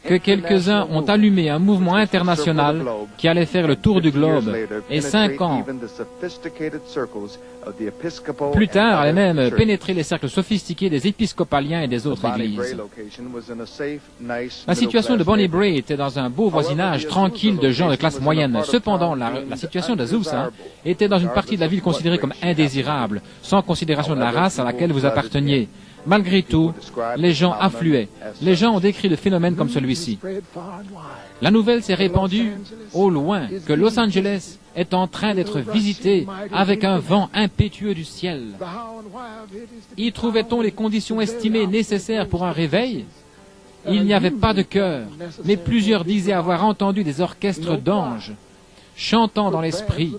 que quelques-uns ont allumé un mouvement international qui allait faire le tour du globe, et 5 ans plus tard allait même pénétrer les cercles sophistiqués des épiscopaliens et des autres églises. La situation de Bonnie Bray était dans un beau voisinage tranquille de gens de classe moyenne. Cependant, la situation d'Azusa était dans une partie de la ville considérée comme indésirable, sans considération de la race à laquelle vous apparteniez. Malgré tout, les gens affluaient. Les gens ont décrit le phénomène comme celui-ci. La nouvelle s'est répandue au loin que Los Angeles est en train d'être visité avec un vent impétueux du ciel. Y trouvait-on les conditions estimées nécessaires pour un réveil? Il n'y avait pas de chœur, mais plusieurs disaient avoir entendu des orchestres d'anges chantant dans l'esprit.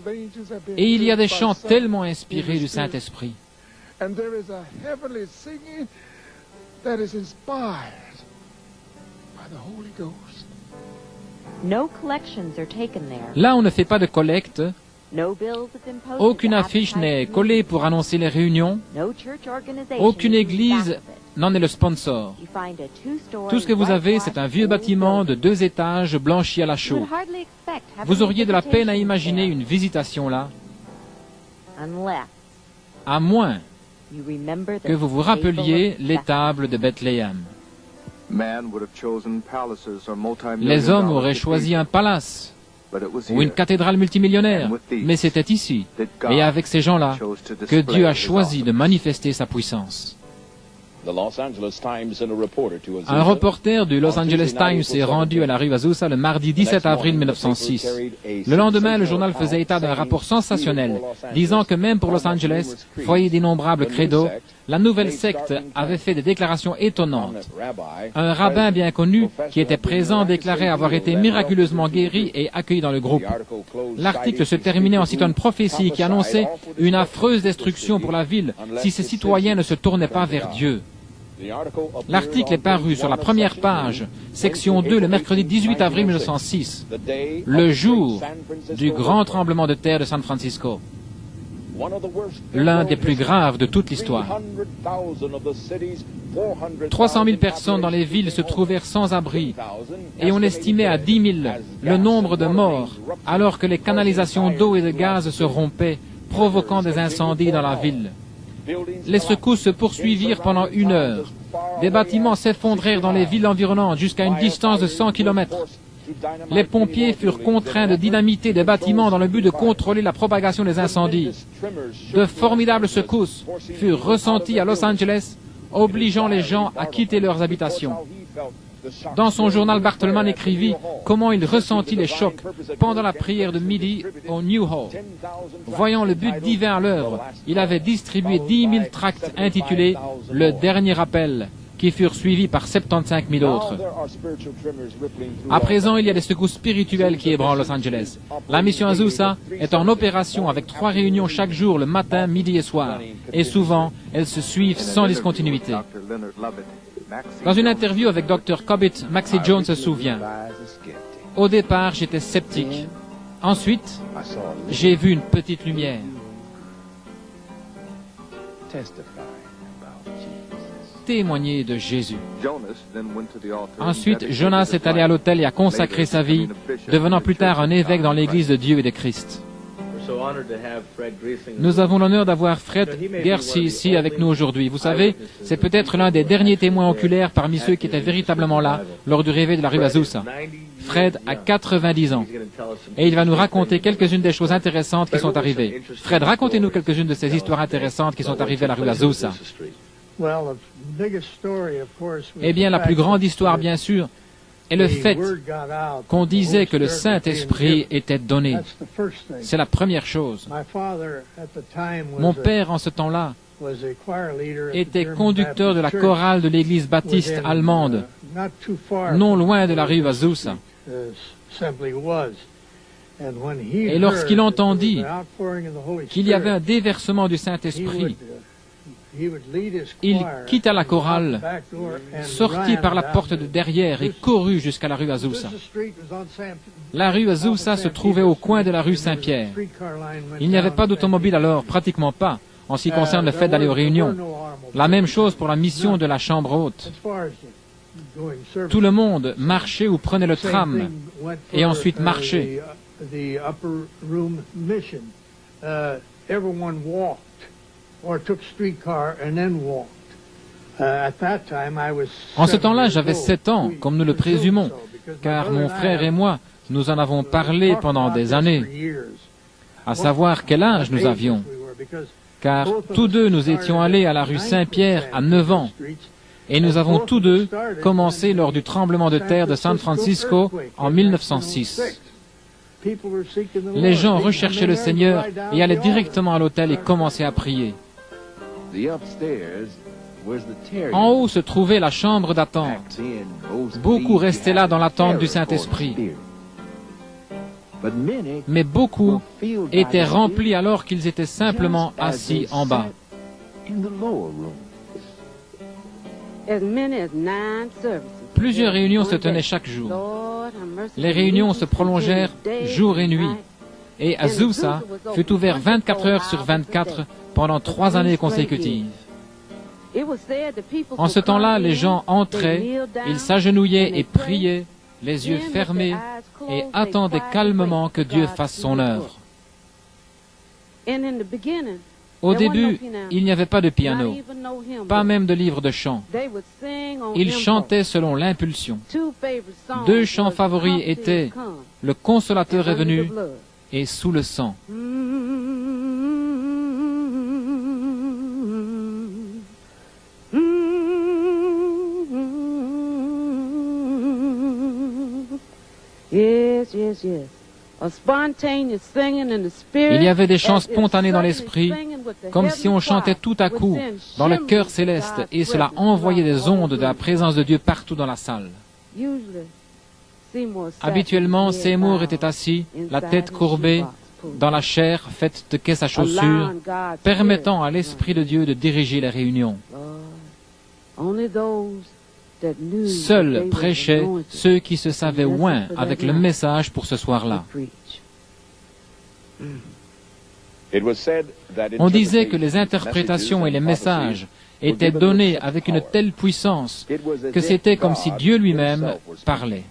Et il y a des chants tellement inspirés du Saint-Esprit. And there is a heavenly singing that is inspired by the Holy Ghost. No collections are taken there. Là, on ne fait pas de collecte. No bills have been posted. Aucune affiche n'est collée pour annoncer les réunions. No church organization Aucune is église back of it. n'en est le sponsor. You find a two-story Tout ce que vous avez, c'est un whitewashed vieux bâtiment de old 2 étages blanchi à la building. You chaux. would hardly expect having Vous auriez de la peine à visitation imaginer there, une visitation là, unless à moins you remember the que vous vous table rappeliez of l'étable de Bethléem. Man would have chosen palaces or Les hommes auraient choisi un palace ou une cathédrale multimillionnaire, mais c'était ici, et avec ces gens-là, que Dieu a choisi de manifester sa puissance. Un reporter du Los Angeles Times s'est rendu à la rue Azusa le mardi 17 avril 1906. Le lendemain, le journal faisait état d'un rapport sensationnel, disant que même pour Los Angeles, foyer d'innombrables credos, la nouvelle secte avait fait des déclarations étonnantes. Un rabbin bien connu, qui était présent, déclarait avoir été miraculeusement guéri et accueilli dans le groupe. L'article se terminait en citant une prophétie qui annonçait une affreuse destruction pour la ville si ses citoyens ne se tournaient pas vers Dieu. L'article est paru sur la première page, section 2, le mercredi 18 avril 1906, le jour du grand tremblement de terre de San Francisco, l'un des plus graves de toute l'histoire. 300 000 personnes dans les villes se trouvèrent sans abri et on estimait à 10 000 le nombre de morts alors que les canalisations d'eau et de gaz se rompaient, provoquant des incendies dans la ville. Les secousses se poursuivirent pendant 1 heure. Des bâtiments s'effondrèrent dans les villes environnantes jusqu'à une distance de 100 km. Les pompiers furent contraints de dynamiter des bâtiments dans le but de contrôler la propagation des incendies. De formidables secousses furent ressenties à Los Angeles, obligeant les gens à quitter leurs habitations. Dans son journal, Bartleman écrivit comment il ressentit les chocs pendant la prière de midi au New Hall. Voyant le but divin à l'œuvre, il avait distribué 10 000 tracts intitulés « Le dernier appel », qui furent suivis par 75 000 autres. À présent, il y a des secousses spirituelles qui ébranlent Los Angeles. La mission Azusa est en opération avec 3 réunions chaque jour, le matin, midi et soir. Et souvent, elles se suivent sans discontinuité. Dans une interview avec Dr. Cobbett, Maxie Jones se souvient. Au départ, j'étais sceptique. Ensuite, j'ai vu une petite lumière. Témoigner de Jésus. Ensuite, Jonas est allé à l'autel et a consacré sa vie, devenant plus tard un évêque dans l'Église de Dieu et de Christ. Nous avons l'honneur d'avoir Fred Gersi ici avec nous aujourd'hui. Vous savez, c'est peut-être l'un des derniers témoins oculaires parmi ceux qui étaient véritablement là lors du réveil de la rue Azusa. Fred a 90 ans et il va nous raconter quelques-unes des choses intéressantes qui sont arrivées. Fred, racontez-nous quelques-unes de ces histoires intéressantes qui sont arrivées à la rue Azusa. Eh bien, la plus grande histoire, bien sûr, est le fait qu'on disait que le Saint-Esprit était donné. C'est la première chose. Mon père, en ce temps-là, était conducteur de la chorale de l'église baptiste allemande, non loin de la rue Azusa. Et lorsqu'il entendit qu'il y avait un déversement du Saint-Esprit, il quitta la chorale, sortit par la porte de derrière et courut jusqu'à la rue Azusa. La rue Azusa se trouvait au coin de la rue Saint-Pierre. Il n'y avait pas d'automobile alors, pratiquement pas, en ce qui concerne le fait d'aller aux réunions. La même chose pour la mission de la chambre haute. Tout le monde marchait ou prenait le tram et ensuite marchait. En ce temps-là, j'avais 7 ans, comme nous le présumons, car mon frère et moi, nous en avons parlé pendant des années, à savoir quel âge nous avions, car tous deux nous étions allés à la rue Saint-Pierre à 9 ans, et nous avons tous deux commencé lors du tremblement de terre de San Francisco en 1906. Les gens recherchaient le Seigneur et allaient directement à l'autel et commençaient à prier. En haut se trouvait la chambre d'attente. Beaucoup restaient là dans l'attente du Saint-Esprit. Mais beaucoup étaient remplis alors qu'ils étaient simplement assis en bas. Plusieurs réunions se tenaient chaque jour. Les réunions se prolongèrent jour et nuit. Et Azusa fut ouvert 24 heures sur 24 pendant 3 années consécutives. En ce temps-là, les gens entraient, ils s'agenouillaient et priaient, les yeux fermés, et attendaient calmement que Dieu fasse son œuvre. Au début, il n'y avait pas de piano, pas même de livre de chant. Ils chantaient selon l'impulsion. 2 chants favoris étaient « Le Consolateur est venu » et « Sous le sang ». Il y avait des chants spontanés dans l'esprit, comme si on chantait tout à coup dans le cœur céleste, et cela envoyait des ondes de la présence de Dieu partout dans la salle. Habituellement, Seymour était assis, la tête courbée, dans la chair faite de caisses à chaussures, permettant à l'Esprit de Dieu de diriger les réunions. Seuls prêchaient ceux qui se savaient oints avec le message pour ce soir-là. On disait que les interprétations et les messages étaient donnés avec une telle puissance que c'était comme si Dieu lui-même parlait.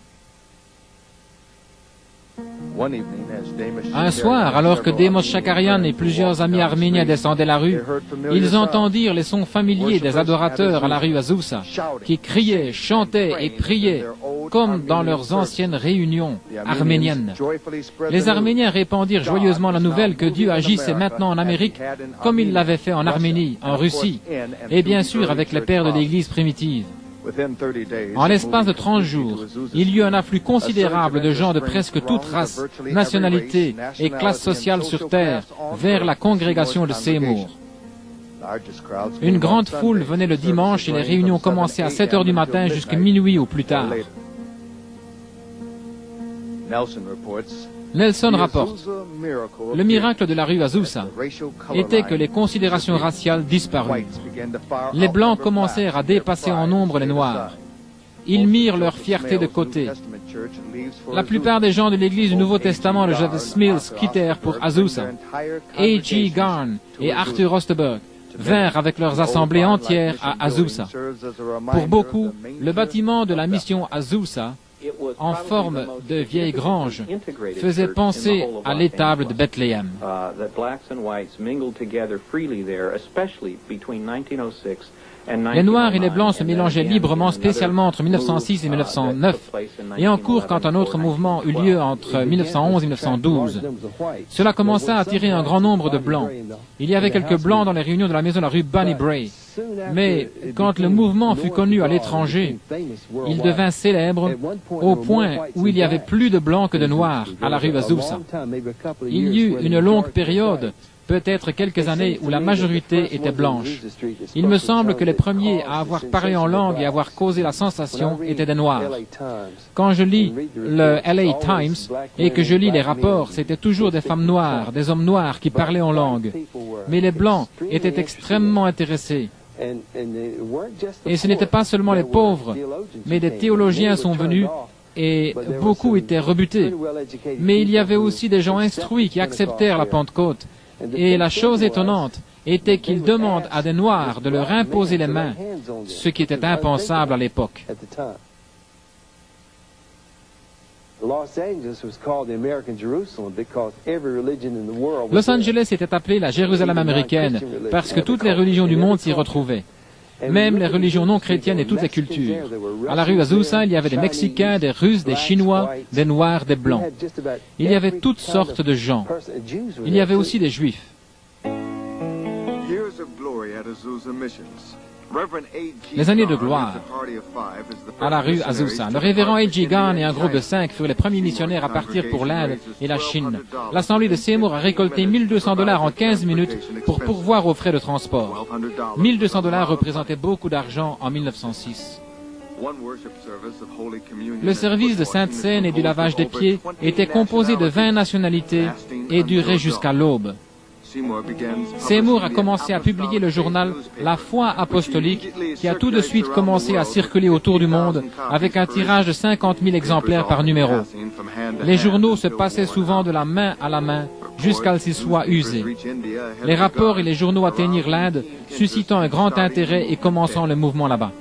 Un soir, alors que Demos Shakarian et plusieurs amis arméniens descendaient la rue, ils entendirent les sons familiers des adorateurs à la rue Azusa, qui criaient, chantaient et priaient, comme dans leurs anciennes réunions arméniennes. Les Arméniens répandirent joyeusement la nouvelle que Dieu agissait maintenant en Amérique, comme il l'avait fait en Arménie, en Russie, et bien sûr avec les pères de l'Église primitive. En l'espace de 30 jours, il y eut un afflux considérable de gens de presque toute race, nationalité et classe sociale sur terre vers la congrégation de Seymour. Une grande foule venait le dimanche et les réunions commençaient à 7 heures du matin jusqu'à minuit ou plus tard. Nelson rapporte, le miracle de la rue Azusa était que les considérations raciales disparurent. Les Blancs commencèrent à dépasser en nombre les Noirs. Ils mirent leur fierté de côté. La plupart des gens de l'Église du Nouveau Testament de Joseph Mills quittèrent pour Azusa. A.G. Garn et Arthur Osterberg vinrent avec leurs assemblées entières à Azusa. Pour beaucoup, le bâtiment de la mission Azusa, en forme de vieille grange, faisait penser à l'étable de Bethléem. Les Noirs et les Blancs se mélangeaient librement, spécialement entre 1906 et 1909, et en cours quand un autre mouvement eut lieu entre 1911 et 1912. Cela commença à attirer un grand nombre de Blancs. Il y avait quelques Blancs dans les réunions de la maison de la rue Bunny Bray. Mais quand le mouvement fut connu à l'étranger, il devint célèbre au point où il y avait plus de Blancs que de Noirs à la rue Azusa. Il y eut une longue période peut-être quelques années où la majorité était blanche. Il me semble que les premiers à avoir parlé en langue et à avoir causé la sensation étaient des Noirs. Quand je lis le LA Times et que je lis les rapports, c'était toujours des femmes noires, des hommes noirs qui parlaient en langue. Mais les Blancs étaient extrêmement intéressés. Et ce n'étaient pas seulement les pauvres, mais des théologiens sont venus et beaucoup étaient rebutés. Mais il y avait aussi des gens instruits qui acceptèrent la Pentecôte. Et la chose étonnante était qu'ils demandent à des Noirs de leur imposer les mains, ce qui était impensable à l'époque. Los Angeles était appelée la Jérusalem américaine parce que toutes les religions du monde s'y retrouvaient. Même les religions non chrétiennes et toutes les cultures. À la rue Azusa, il y avait des Mexicains, des Russes, des Chinois, des Noirs, des Blancs. Il y avait toutes sortes de gens. Il y avait aussi des Juifs. Les années de gloire à la rue Azusa. Le révérend A.G. Gunn et un groupe de 5 furent les premiers missionnaires à partir pour l'Inde et la Chine. L'Assemblée de Seymour a récolté $1 200 en 15 minutes pour pourvoir aux frais de transport. $1 200 représentait beaucoup d'argent en 1906. Le service de Sainte Seine et du lavage des pieds était composé de 20 nationalités et durait jusqu'à l'aube. Seymour a commencé à publier le journal La Foi apostolique, qui a tout de suite commencé à circuler autour du monde avec un tirage de 50 000 exemplaires par numéro. Les journaux se passaient souvent de la main à la main jusqu'à ce qu'ils soient usés. Les rapports et les journaux atteignirent l'Inde, suscitant un grand intérêt et commençant le mouvement là-bas.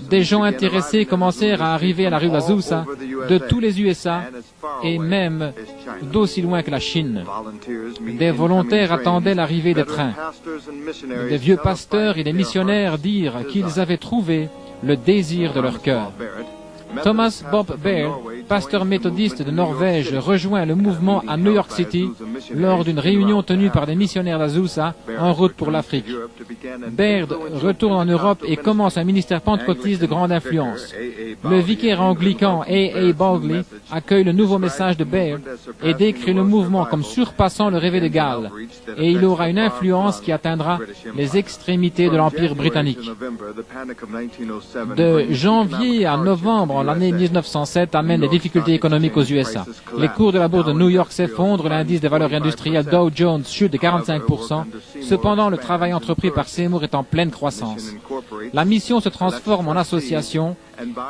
Des gens intéressés commencèrent à arriver à la rue Azusa de tous les USA et même d'aussi loin que la Chine. Des volontaires attendaient l'arrivée des trains. Des vieux pasteurs et des missionnaires dirent qu'ils avaient trouvé le désir de leur cœur. Thomas Bob Baird, pasteur méthodiste de Norvège, rejoint le mouvement à New York City lors d'une réunion tenue par des missionnaires d'Azusa en route pour l'Afrique. Baird retourne en Europe et commence un ministère pentecôtiste de grande influence. Le vicaire anglican A.A. Baldley accueille le nouveau message de Baird et décrit le mouvement comme surpassant le réveil de Galles, et il aura une influence qui atteindra les extrémités de l'Empire britannique. De janvier à novembre, l'année 1907 amène des difficultés économiques aux USA. Les cours de la bourse de New York s'effondrent, l'indice des valeurs industrielles Dow Jones chute de 45%. Cependant, le travail entrepris par Seymour est en pleine croissance. La mission se transforme en association,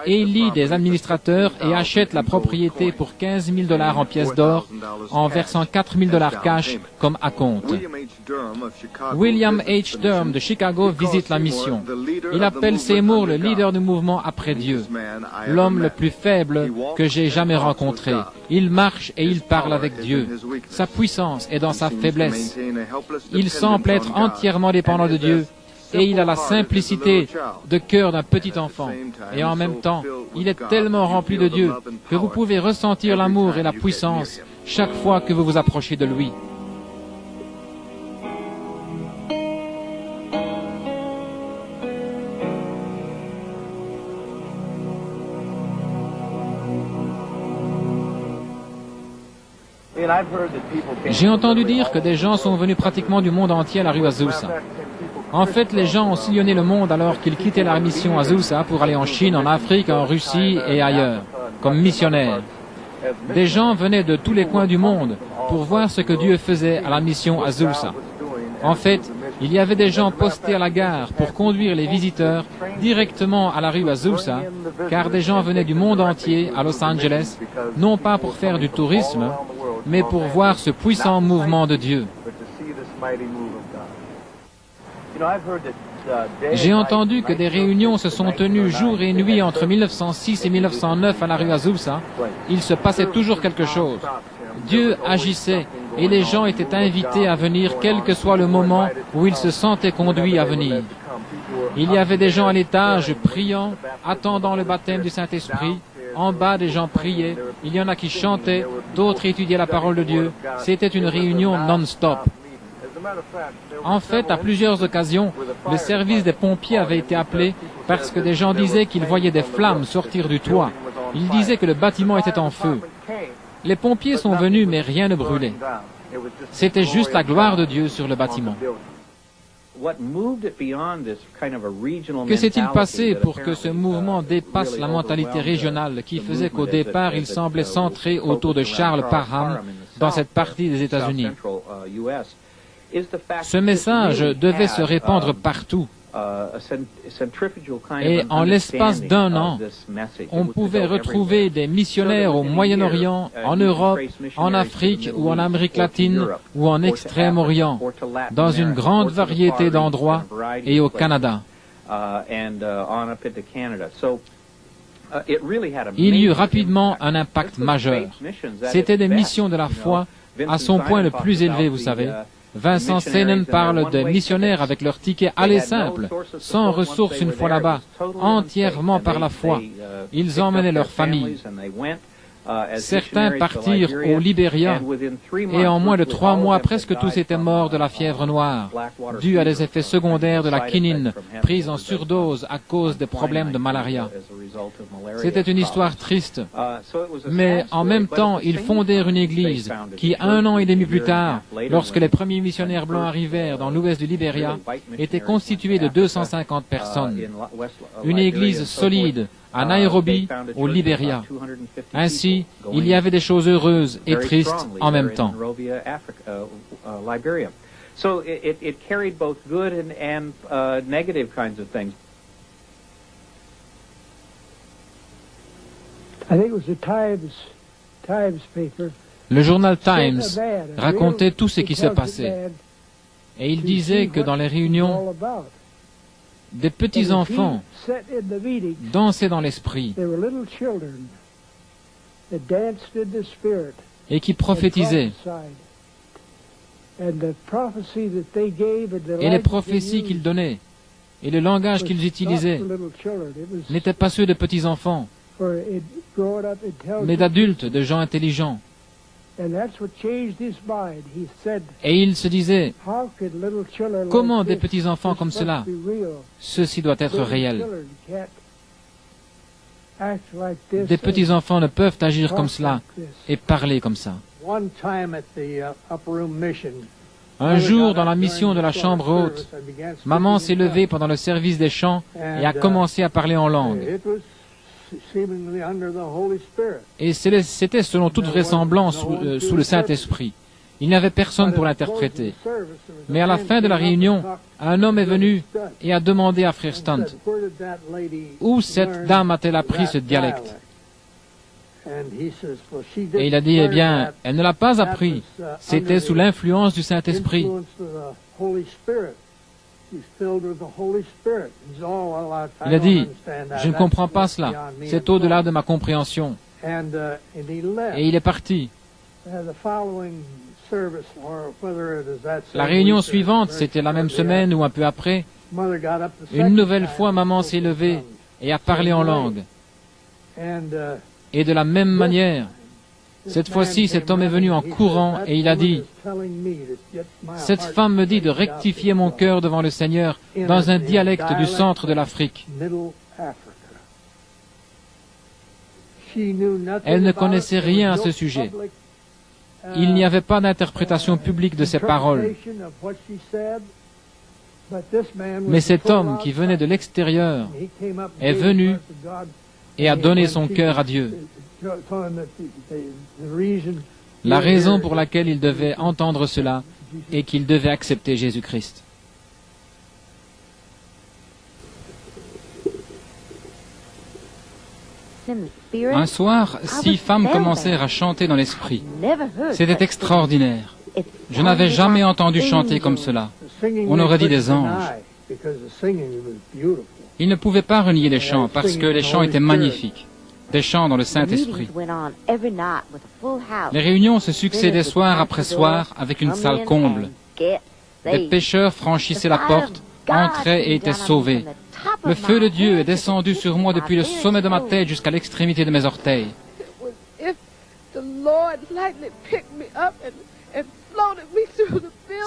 élit des administrateurs et achète la propriété pour $15 000 en pièces d'or en versant $4 000 cash comme acompte. William H. Durham de Chicago visite la mission. Il appelle Seymour le leader du mouvement après Dieu, l'homme le plus faible que j'ai jamais rencontré. Il marche et il parle avec Dieu. Sa puissance est dans sa faiblesse. Il semble être entièrement dépendant de Dieu. Et il a la simplicité de cœur d'un petit enfant. Et en même temps, il est tellement rempli de Dieu que vous pouvez ressentir l'amour et la puissance chaque fois que vous vous approchez de lui. J'ai entendu dire que des gens sont venus pratiquement du monde entier à la rue Azusa. En fait, les gens ont sillonné le monde alors qu'ils quittaient la mission Azusa pour aller en Chine, en Afrique, en Russie et ailleurs, comme missionnaires. Des gens venaient de tous les coins du monde pour voir ce que Dieu faisait à la mission Azusa. En fait, il y avait des gens postés à la gare pour conduire les visiteurs directement à la rue Azusa, car des gens venaient du monde entier à Los Angeles, non pas pour faire du tourisme, mais pour voir ce puissant mouvement de Dieu. J'ai entendu que des réunions se sont tenues jour et nuit entre 1906 et 1909 à la rue Azusa. Il se passait toujours quelque chose. Dieu agissait et les gens étaient invités à venir quel que soit le moment où ils se sentaient conduits à venir. Il y avait des gens à l'étage priant, attendant le baptême du Saint-Esprit. En bas, des gens priaient. Il y en a qui chantaient, d'autres étudiaient la parole de Dieu. C'était une réunion non-stop. En fait, à plusieurs occasions, le service des pompiers avait été appelé parce que des gens disaient qu'ils voyaient des flammes sortir du toit. Ils disaient que le bâtiment était en feu. Les pompiers sont venus, mais rien ne brûlait. C'était juste la gloire de Dieu sur le bâtiment. Que s'est-il passé pour que ce mouvement dépasse la mentalité régionale qui faisait qu'au départ, il semblait centré autour de Charles Parham dans cette partie des États-Unis? Ce message devait se répandre partout. Et en l'espace d'un an, on pouvait retrouver des missionnaires au Moyen-Orient, en Europe, en Afrique ou en Amérique latine ou en Extrême-Orient, dans une grande variété d'endroits et au Canada. Il y eut rapidement un impact majeur. C'était des missions de la foi à son point le plus élevé, vous savez. Vincent Seinen parle de missionnaires avec leur ticket aller simple, sans ressources une fois là-bas, entièrement par la foi. Ils emmenaient leur famille. Certains partirent au Libéria et en moins de 3 mois, presque tous étaient morts de la fièvre noire, due à des effets secondaires de la quinine, prise en surdose à cause des problèmes de malaria. C'était une histoire triste, mais en même temps, ils fondèrent une église qui, 1 an et demi plus tard, lorsque les premiers missionnaires blancs arrivèrent dans l'ouest du Libéria, était constituée de 250 personnes. Une église solide, à Nairobi, au Libéria. Ainsi, il y avait des choses heureuses et tristes en même temps. So it carried both good and negative kinds of things. I think it was the Times paper. Le journal Times racontait tout ce qui se passait. Et il disait que dans les réunions, des petits-enfants dansaient dans l'esprit et qui prophétisaient. Et les prophéties qu'ils donnaient et le langage qu'ils utilisaient n'étaient pas ceux de petits-enfants, mais d'adultes, de gens intelligents. Et il se disait, comment des petits-enfants comme cela? Ceci doit être réel. Des petits-enfants ne peuvent agir comme cela et parler comme ça. Un jour, dans la mission de la chambre haute, maman s'est levée pendant le service des chants et a commencé à parler en langue. Et c'était selon toute vraisemblance sous le Saint-Esprit. Il n'y avait personne pour l'interpréter. Mais à la fin de la réunion, un homme est venu et a demandé à Frère Stunt, où cette dame a-t-elle appris ce dialecte? Et il a dit, eh bien, elle ne l'a pas appris. C'était sous l'influence du Saint-Esprit. Il a dit, je ne comprends pas cela. C'est au-delà de ma compréhension. Et il est parti. La réunion suivante, c'était la même semaine ou un peu après. Une nouvelle fois, maman s'est levée et a parlé en langue. Et de la même manière, cette fois-ci, cet homme est venu en courant et il a dit, cette femme me dit de rectifier mon cœur devant le Seigneur dans un dialecte du centre de l'Afrique. Elle ne connaissait rien à ce sujet. Il n'y avait pas d'interprétation publique de ses paroles. Mais cet homme qui venait de l'extérieur est venu et a donné son cœur à Dieu. La raison pour laquelle il devait entendre cela est qu'il devait accepter Jésus-Christ. Un soir, 6 femmes commencèrent à chanter dans l'esprit. C'était extraordinaire. Je n'avais jamais entendu chanter comme cela. On aurait dit des anges. Ils ne pouvaient pas renier les chants parce que les chants étaient magnifiques. Des chants dans le Saint-Esprit. Les réunions se succédaient soir après soir avec une salle comble. Des pécheurs franchissaient la porte, entraient et étaient sauvés. Le feu de Dieu est descendu sur moi depuis le sommet de ma tête jusqu'à l'extrémité de mes orteils.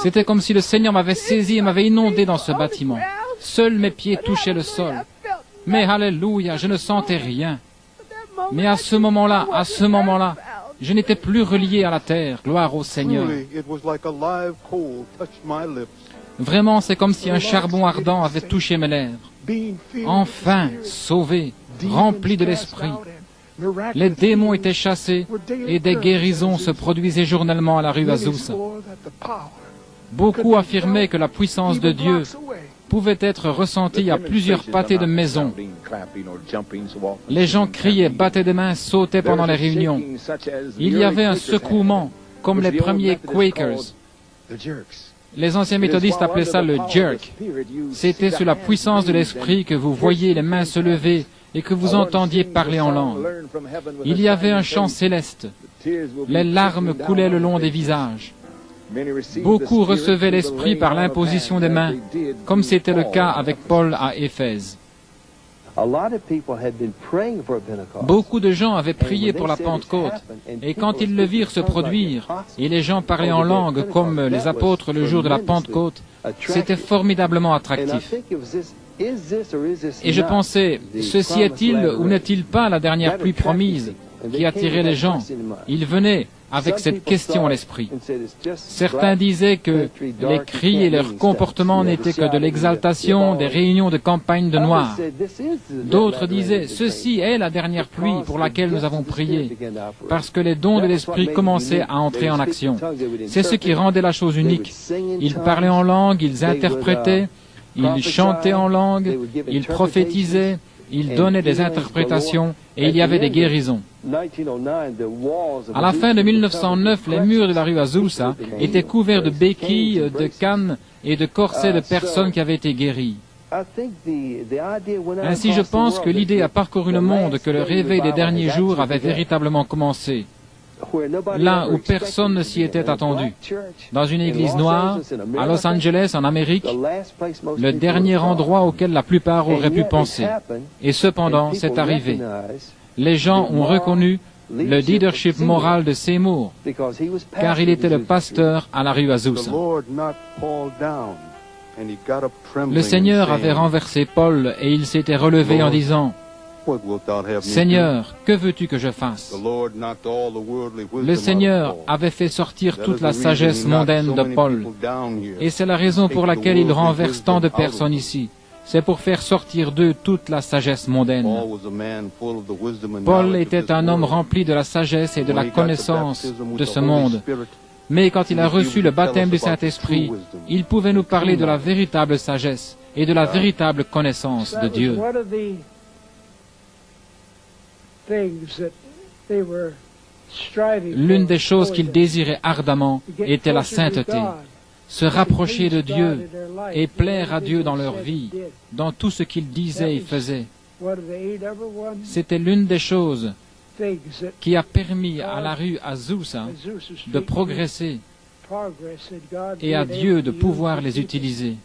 C'était comme si le Seigneur m'avait saisi et m'avait inondé dans ce bâtiment. Seuls mes pieds touchaient le sol. Mais alléluia, je ne sentais rien. Mais à ce moment-là, Je n'étais plus relié à la terre, gloire au Seigneur. Vraiment, c'est comme si un charbon ardent avait touché mes lèvres. Enfin, sauvé, rempli de l'Esprit. Les démons étaient chassés et des guérisons se produisaient journellement à la rue Azusa. Beaucoup affirmaient que la puissance de Dieu pouvait être ressentie à plusieurs pâtés de maison. Les gens criaient, battaient des mains, sautaient pendant les réunions. Il y avait un secouement, comme les premiers Quakers. Les anciens méthodistes appelaient ça le jerk. C'était sous la puissance de l'Esprit que vous voyiez les mains se lever et que vous entendiez parler en langue. Il y avait un chant céleste. Les larmes coulaient le long des visages. Beaucoup recevaient l'Esprit par l'imposition des mains, comme c'était le cas avec Paul à Éphèse. Beaucoup de gens avaient prié pour la Pentecôte, et quand ils le virent se produire, et les gens parlaient en langue comme les apôtres le jour de la Pentecôte, c'était formidablement attractif. Et je pensais, ceci est-il ou n'est-il pas la dernière pluie promise qui attirait les gens? Ils venaient avec cette question à l'esprit. Certains disaient que les cris et leur comportement n'étaient que de l'exaltation des réunions de campagne de Noirs. D'autres disaient, ceci est la dernière pluie pour laquelle nous avons prié, parce que les dons de l'esprit commençaient à entrer en action. C'est ce qui rendait la chose unique. Ils parlaient en langue, ils interprétaient, ils chantaient en langue, ils prophétisaient, ils donnaient des interprétations et il y avait des guérisons. À la fin de 1909, les murs de la rue Azusa étaient couverts de béquilles, de cannes et de corsets de personnes qui avaient été guéries. Ainsi, je pense que l'idée a parcouru le monde que le réveil des derniers jours avait véritablement commencé. Là où personne ne s'y était attendu. Dans une église noire, à Los Angeles, en Amérique, le dernier endroit auquel la plupart auraient pu penser. Et cependant, c'est arrivé. Les gens ont reconnu le leadership moral de Seymour, car il était le pasteur à la rue Azusa. Le Seigneur avait renversé Paul et il s'était relevé en disant, « Seigneur, que veux-tu que je fasse ?» Le Seigneur avait fait sortir toute la sagesse mondaine de Paul. Et c'est la raison pour laquelle il renverse tant de personnes ici. C'est pour faire sortir d'eux toute la sagesse mondaine. Paul était un homme rempli de la sagesse et de la connaissance de ce monde. Mais quand il a reçu le baptême du Saint-Esprit, il pouvait nous parler de la véritable sagesse et de la véritable connaissance de Dieu. L'une des choses qu'ils désiraient ardemment était la sainteté, se rapprocher de Dieu et plaire à Dieu dans leur vie, dans tout ce qu'ils disaient et faisaient. C'était l'une des choses qui a permis à la rue Azusa de progresser et à Dieu de pouvoir les utiliser.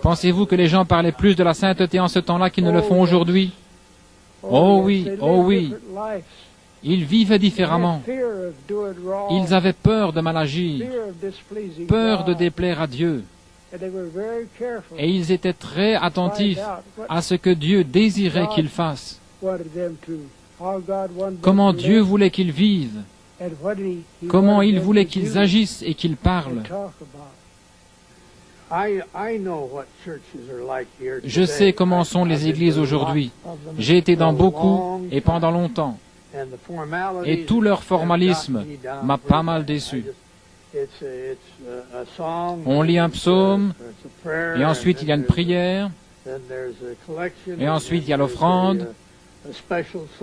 Pensez-vous que les gens parlaient plus de la sainteté en ce temps-là qu'ils ne le font aujourd'hui? Oh oui, oh oui. Ils vivaient différemment. Ils avaient peur de mal agir, peur de déplaire à Dieu. Et ils étaient très attentifs à ce que Dieu désirait qu'ils fassent. Comment Dieu voulait qu'ils vivent, comment il voulait qu'ils agissent et qu'ils parlent. Je sais comment sont les églises aujourd'hui. J'ai été dans beaucoup et pendant longtemps. Et tout leur formalisme m'a pas mal déçu. On lit un psaume, et ensuite il y a une prière, et ensuite il y a l'offrande,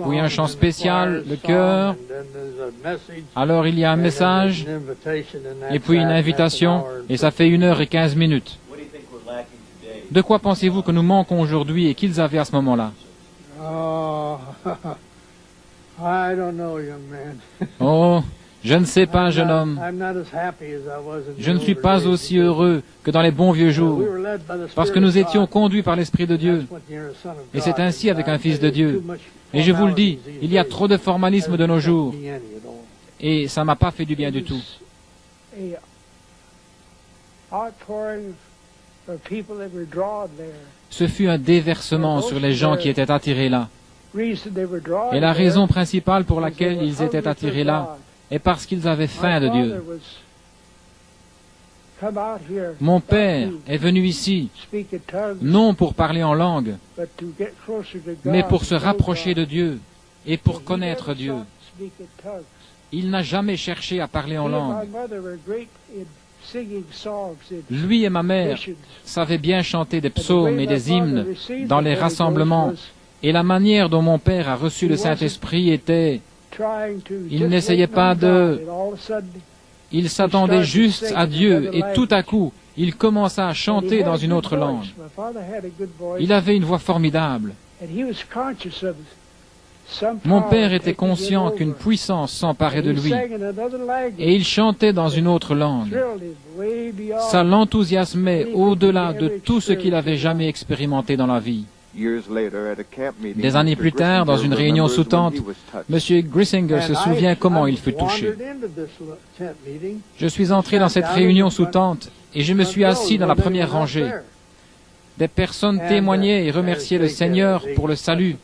puis un chant spécial, le chœur, alors il y a un message, et puis une invitation, et ça fait 1h15 minutes. De quoi pensez-vous que nous manquons aujourd'hui et qu'ils avaient à ce moment-là? Oh, je ne sais pas, jeune homme. Je ne suis pas aussi heureux que dans les bons vieux jours, parce que nous étions conduits par l'Esprit de Dieu. Et c'est ainsi avec un Fils de Dieu. Et je vous le dis, il y a trop de formalisme de nos jours. Et ça ne m'a pas fait du bien du tout. Ce fut un déversement sur les gens qui étaient attirés là. Et la raison principale pour laquelle ils étaient attirés là est parce qu'ils avaient faim de Dieu. Mon père est venu ici, non pour parler en langue, mais pour se rapprocher de Dieu et pour connaître Dieu. Il n'a jamais cherché à parler en langue. Lui et ma mère savaient bien chanter des psaumes et des hymnes dans les rassemblements, et la manière dont mon père a reçu le Saint-Esprit était... Il n'essayait pas de... Il s'attendait juste à Dieu, et tout à coup, il commença à chanter dans une autre langue. Il avait une voix formidable. Mon père était conscient qu'une puissance s'emparait de lui, et il chantait dans une autre langue. Ça l'enthousiasmait au-delà de tout ce qu'il avait jamais expérimenté dans la vie. Des années plus tard, dans une réunion sous tente, M. Grissinger se souvient comment il fut touché. Je suis entré dans cette réunion sous tente et je me suis assis dans la première rangée. Des personnes témoignaient et remerciaient le Seigneur pour le salut,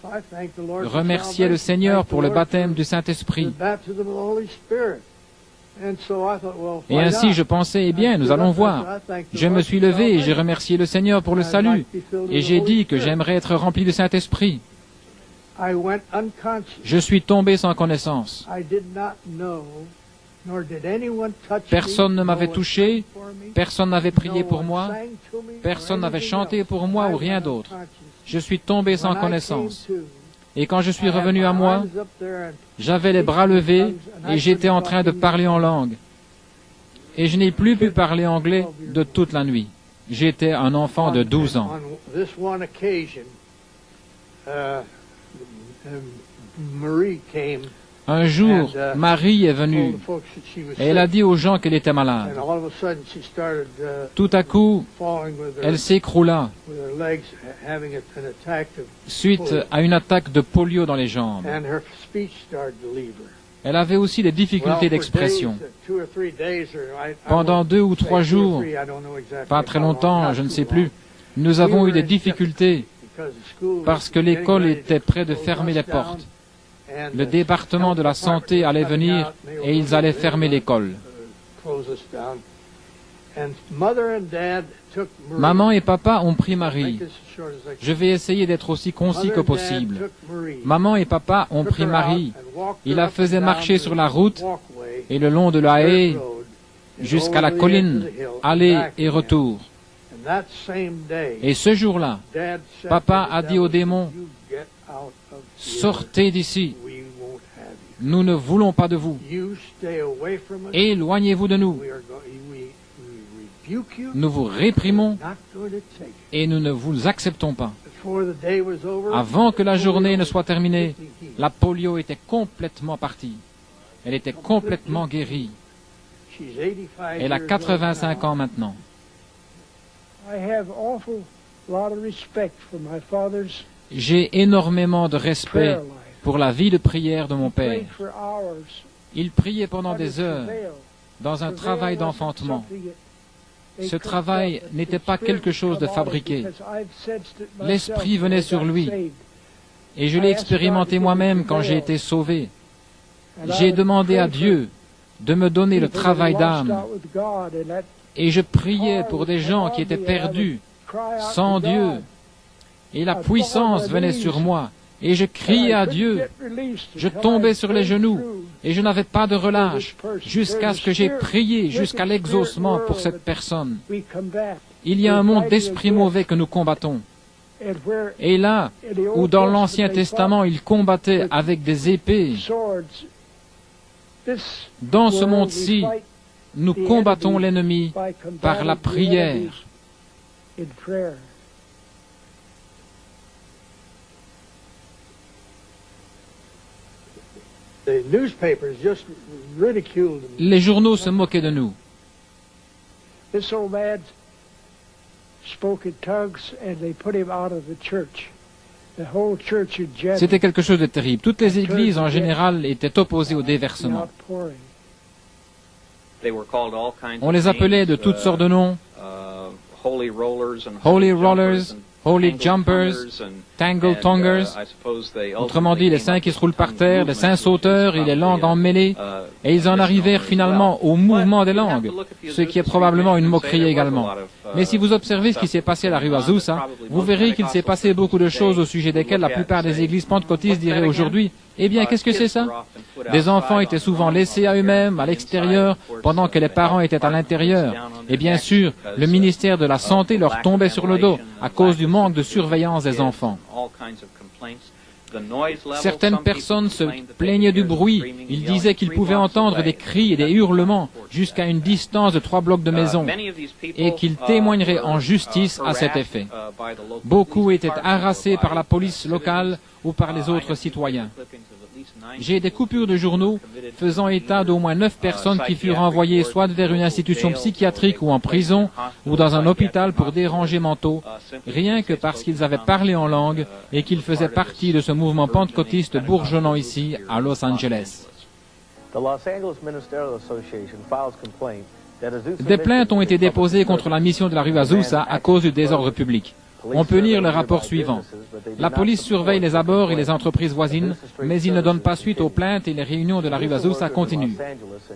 remerciaient le Seigneur pour le baptême du Saint-Esprit. Et ainsi je pensais, eh bien, nous allons voir. Je me suis levé et j'ai remercié le Seigneur pour le salut. Et j'ai dit que j'aimerais être rempli du Saint-Esprit. Je suis tombé sans connaissance. Personne ne m'avait touché, personne n'avait prié pour moi, personne n'avait chanté pour moi ou rien d'autre. Je suis tombé sans connaissance. Et quand je suis revenu à moi, j'avais les bras levés et j'étais en train de parler en langue. Et je n'ai plus pu parler anglais de toute la nuit. J'étais un enfant de 12 ans. Un jour, Marie est venue et elle a dit aux gens qu'elle était malade. Tout à coup, elle s'écroula suite à une attaque de polio dans les jambes. Elle avait aussi des difficultés d'expression. Pendant 2 ou 3 jours, pas très longtemps, je ne sais plus, nous avons eu des difficultés parce que l'école était près de fermer les portes. Le département de la santé allait venir et ils allaient fermer l'école. Maman et papa ont pris Marie. Je vais essayer d'être aussi concis que possible. Maman et papa ont pris Marie. Ils la faisaient marcher sur la route et le long de la haie jusqu'à la colline, aller et retour. Et ce jour-là, papa a dit au démon, « Sortez d'ici, nous ne voulons pas de vous. Éloignez-vous de nous. Nous vous réprimons et nous ne vous acceptons pas. » Avant que la journée ne soit terminée, la polio était complètement partie. Elle était complètement guérie. Elle a 85 ans maintenant. J'ai énormément de respect pour la vie de prière de mon père. Il priait pendant des heures dans un travail d'enfantement. Ce travail n'était pas quelque chose de fabriqué. L'Esprit venait sur lui. Et je l'ai expérimenté moi-même quand j'ai été sauvé. J'ai demandé à Dieu de me donner le travail d'âme. Et je priais pour des gens qui étaient perdus, sans Dieu. Et la puissance venait sur moi. Et je criais à Dieu. Je tombais sur les genoux. Et je n'avais pas de relâche jusqu'à ce que j'ai prié jusqu'à l'exaucement pour cette personne. Il y a un monde d'esprits mauvais que nous combattons. Et là, où dans l'Ancien Testament, ils combattaient avec des épées, dans ce monde-ci, nous combattons l'ennemi par la prière. Les journaux se moquaient de nous. C'était quelque chose de terrible. Toutes les églises en général étaient opposées au déversement. On les appelait de toutes sortes de noms. Holy Rollers, Holy Jumpers, Tangle Tongers, autrement dit les saints qui se roulent par terre, les saints sauteurs et les langues emmêlées, et ils en arrivèrent finalement au mouvement des langues, ce qui est probablement une moquerie également. Mais si vous observez ce qui s'est passé à la rue Azusa, vous verrez qu'il s'est passé beaucoup de choses au sujet desquelles la plupart des églises pentecôtistes diraient aujourd'hui, eh bien, qu'est-ce que c'est ça? Des enfants étaient souvent laissés à eux-mêmes, à l'extérieur, pendant que les parents étaient à l'intérieur. Et bien sûr, le ministère de la Santé leur tombait sur le dos à cause du manque de surveillance des enfants. Certaines personnes se plaignaient du bruit. Ils disaient qu'ils pouvaient entendre des cris et des hurlements jusqu'à une distance de 3 blocs de maison et qu'ils témoigneraient en justice à cet effet. Beaucoup étaient harassés par la police locale ou par les autres citoyens. J'ai des coupures de journaux faisant état d'au moins 9 personnes qui furent envoyées soit vers une institution psychiatrique ou en prison ou dans un hôpital pour dérangés mentaux, rien que parce qu'ils avaient parlé en langue et qu'ils faisaient partie de ce mouvement pentecôtiste bourgeonnant ici à Los Angeles. Des plaintes ont été déposées contre la mission de la rue Azusa à cause du désordre public. On peut lire le rapport suivant. La police surveille les abords et les entreprises voisines, mais il ne donne pas suite aux plaintes et les réunions de la rue Azusa continuent.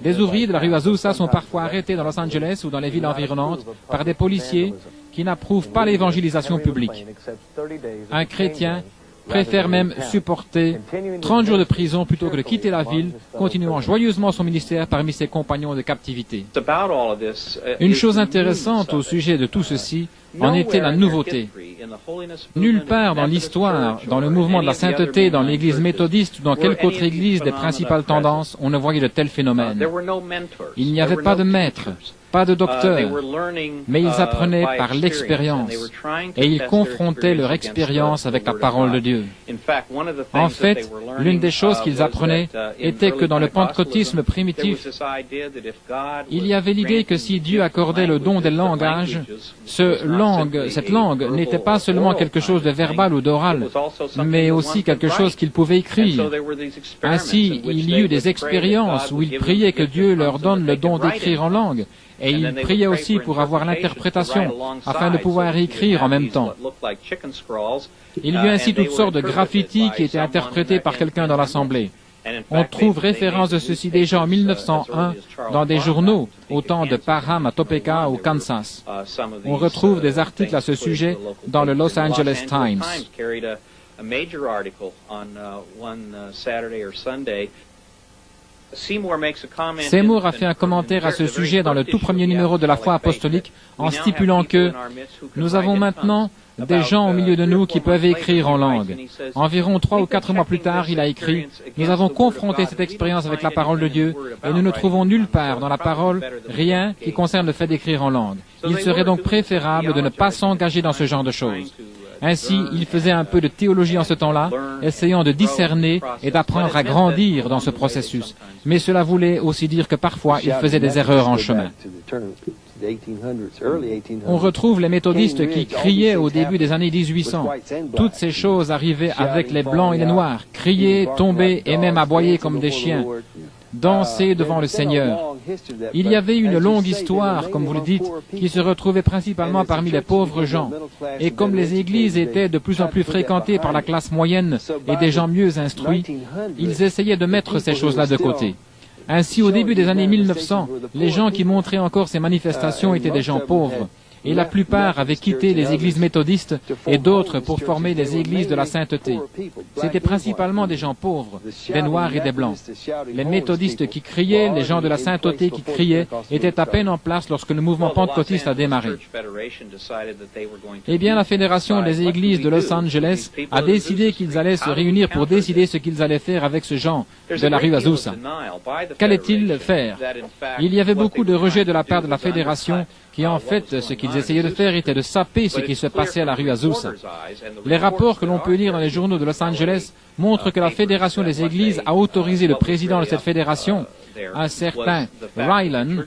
Des ouvriers de la rue Azusa sont parfois arrêtés dans Los Angeles ou dans les villes environnantes par des policiers qui n'approuvent pas l'évangélisation publique. Un chrétien préfère même supporter 30 jours de prison plutôt que de quitter la ville, continuant joyeusement son ministère parmi ses compagnons de captivité. Une chose intéressante au sujet de tout ceci en était la nouveauté. Nulle part dans l'histoire, dans le mouvement de la sainteté, dans l'église méthodiste ou dans quelque autre église des principales tendances, on ne voyait de tels phénomènes. Il n'y avait pas de maître, pas de docteur, mais ils apprenaient par l'expérience et ils confrontaient leur expérience avec la parole de Dieu. En fait, l'une des choses qu'ils apprenaient était que dans le pentecôtisme primitif, il y avait l'idée que si Dieu accordait le don des langages, cette langue n'était pas seulement quelque chose de verbal ou d'oral, mais aussi quelque chose qu'ils pouvaient écrire. Ainsi, il y eut des expériences où ils priaient que Dieu leur donne le don d'écrire en langue, et ils priaient aussi pour avoir l'interprétation, afin de pouvoir écrire en même temps. Il y eut ainsi toutes sortes de graffitis qui étaient interprétés par quelqu'un dans l'Assemblée. On trouve référence de ceci déjà en 1901 dans des journaux au temps de Parham à Topeka au Kansas. On retrouve des articles à ce sujet dans le Los Angeles Times. Seymour a fait un commentaire à ce sujet dans le tout premier numéro de la Foi apostolique en stipulant que « Nous avons maintenant des gens au milieu de nous qui peuvent écrire en langue. » Environ 3 ou 4 mois plus tard, il a écrit « Nous avons confronté cette expérience avec la parole de Dieu et nous ne trouvons nulle part dans la parole rien qui concerne le fait d'écrire en langue. Il serait donc préférable de ne pas s'engager dans ce genre de choses. » Ainsi, il faisait un peu de théologie en ce temps-là, essayant de discerner et d'apprendre à grandir dans ce processus. Mais cela voulait aussi dire que parfois, il faisait des erreurs en chemin. On retrouve les méthodistes qui criaient au début des années 1800. Toutes ces choses arrivaient avec les blancs et les noirs, crier, tomber et même aboyer comme des chiens, danser devant le Seigneur. Il y avait une longue histoire, comme vous le dites, qui se retrouvait principalement parmi les pauvres gens. Et comme les églises étaient de plus en plus fréquentées par la classe moyenne et des gens mieux instruits, ils essayaient de mettre ces choses-là de côté. Ainsi, au début des années 1900, les gens qui montraient encore ces manifestations étaient des gens pauvres. Et la plupart avaient quitté les églises méthodistes et d'autres pour former les églises de la sainteté. C'était principalement des gens pauvres, des noirs et des blancs. Les méthodistes qui criaient, les gens de la sainteté qui criaient, étaient à peine en place lorsque le mouvement pentecôtiste a démarré. Eh bien, la Fédération des églises de Los Angeles a décidé qu'ils allaient se réunir pour décider ce qu'ils allaient faire avec ce gens de la rue Azusa. Qu'allaient-ils faire? Il y avait beaucoup de rejet de la part de la Fédération qui en fait, ce qu'ils essayaient de faire était de saper ce qui se passait à la rue Azusa. Les rapports que l'on peut lire dans les journaux de Los Angeles montrent que la Fédération des Églises a autorisé le président de cette fédération, un certain Rylan,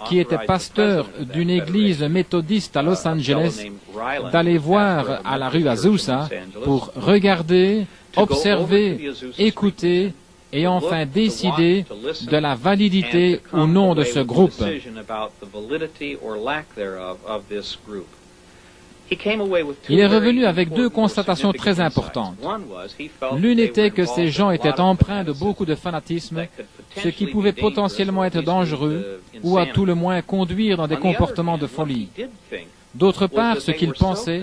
qui était pasteur d'une église méthodiste à Los Angeles, d'aller voir à la rue Azusa pour regarder, observer, écouter, et enfin décider de la validité ou non de ce groupe. Il est revenu avec deux constatations très importantes. L'une était que ces gens étaient empreints de beaucoup de fanatisme, ce qui pouvait potentiellement être dangereux ou à tout le moins conduire dans des comportements de folie. D'autre part, ce qu'il pensait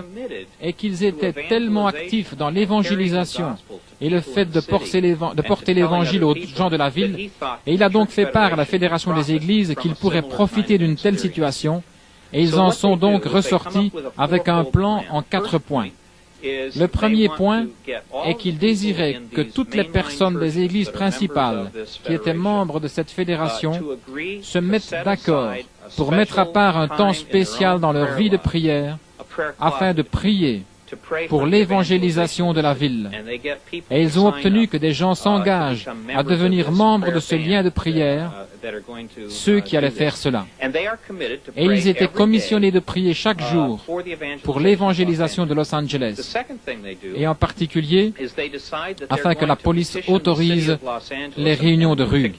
est qu'ils étaient tellement actifs dans l'évangélisation et le fait de porter l'évangile aux gens de la ville, et il a donc fait part à la Fédération des Églises qu'ils pourraient profiter d'une telle situation, et ils en sont donc ressortis avec un plan en 4 points. Le premier point est qu'ils désiraient que toutes les personnes des églises principales qui étaient membres de cette fédération se mettent d'accord pour mettre à part un temps spécial dans leur vie de prière afin de prier pour l'évangélisation de la ville. Et ils ont obtenu que des gens s'engagent à devenir membres de ce lien de prière, ceux qui allaient faire cela. Et ils étaient commissionnés de prier chaque jour pour l'évangélisation de Los Angeles. Et en particulier, afin que la police autorise les réunions de rue.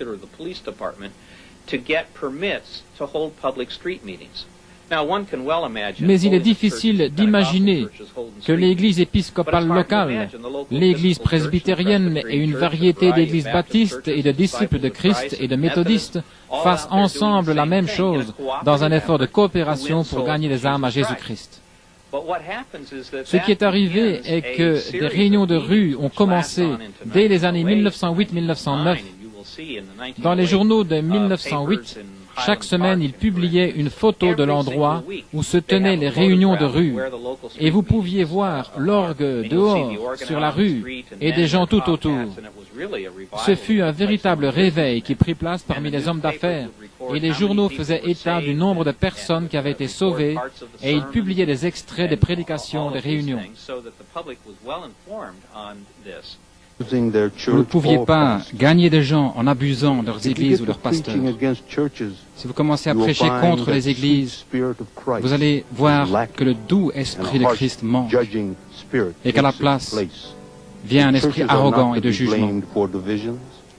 Mais il est difficile d'imaginer que l'Église épiscopale locale, l'Église presbytérienne et une variété d'églises baptistes et de disciples de Christ et de méthodistes fassent ensemble la même chose dans un effort de coopération pour gagner des âmes à Jésus-Christ. Ce qui est arrivé est que des réunions de rue ont commencé dès les années 1908-1909. Dans les journaux de 1908, chaque semaine, ils publiaient une photo de l'endroit où se tenaient les réunions de rue. Et vous pouviez voir l'orgue dehors, sur la rue, et des gens tout autour. Ce fut un véritable réveil qui prit place parmi les hommes d'affaires. Et les journaux faisaient état du nombre de personnes qui avaient été sauvées, et ils publiaient des extraits des prédications des réunions. Vous ne pouviez pas gagner des gens en abusant de leurs églises ou leurs pasteurs. Si vous commencez à prêcher contre les églises, vous allez voir que le doux esprit de Christ manque et qu'à la place vient un esprit arrogant et de jugement.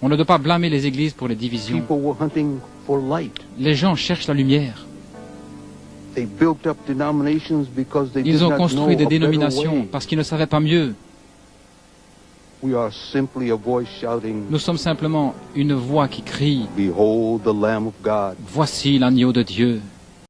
On ne doit pas blâmer les églises pour les divisions. Les gens cherchent la lumière. Ils ont construit des dénominations parce qu'ils ne savaient pas mieux. Nous sommes simplement une voix qui crie « Voici l'agneau de Dieu ».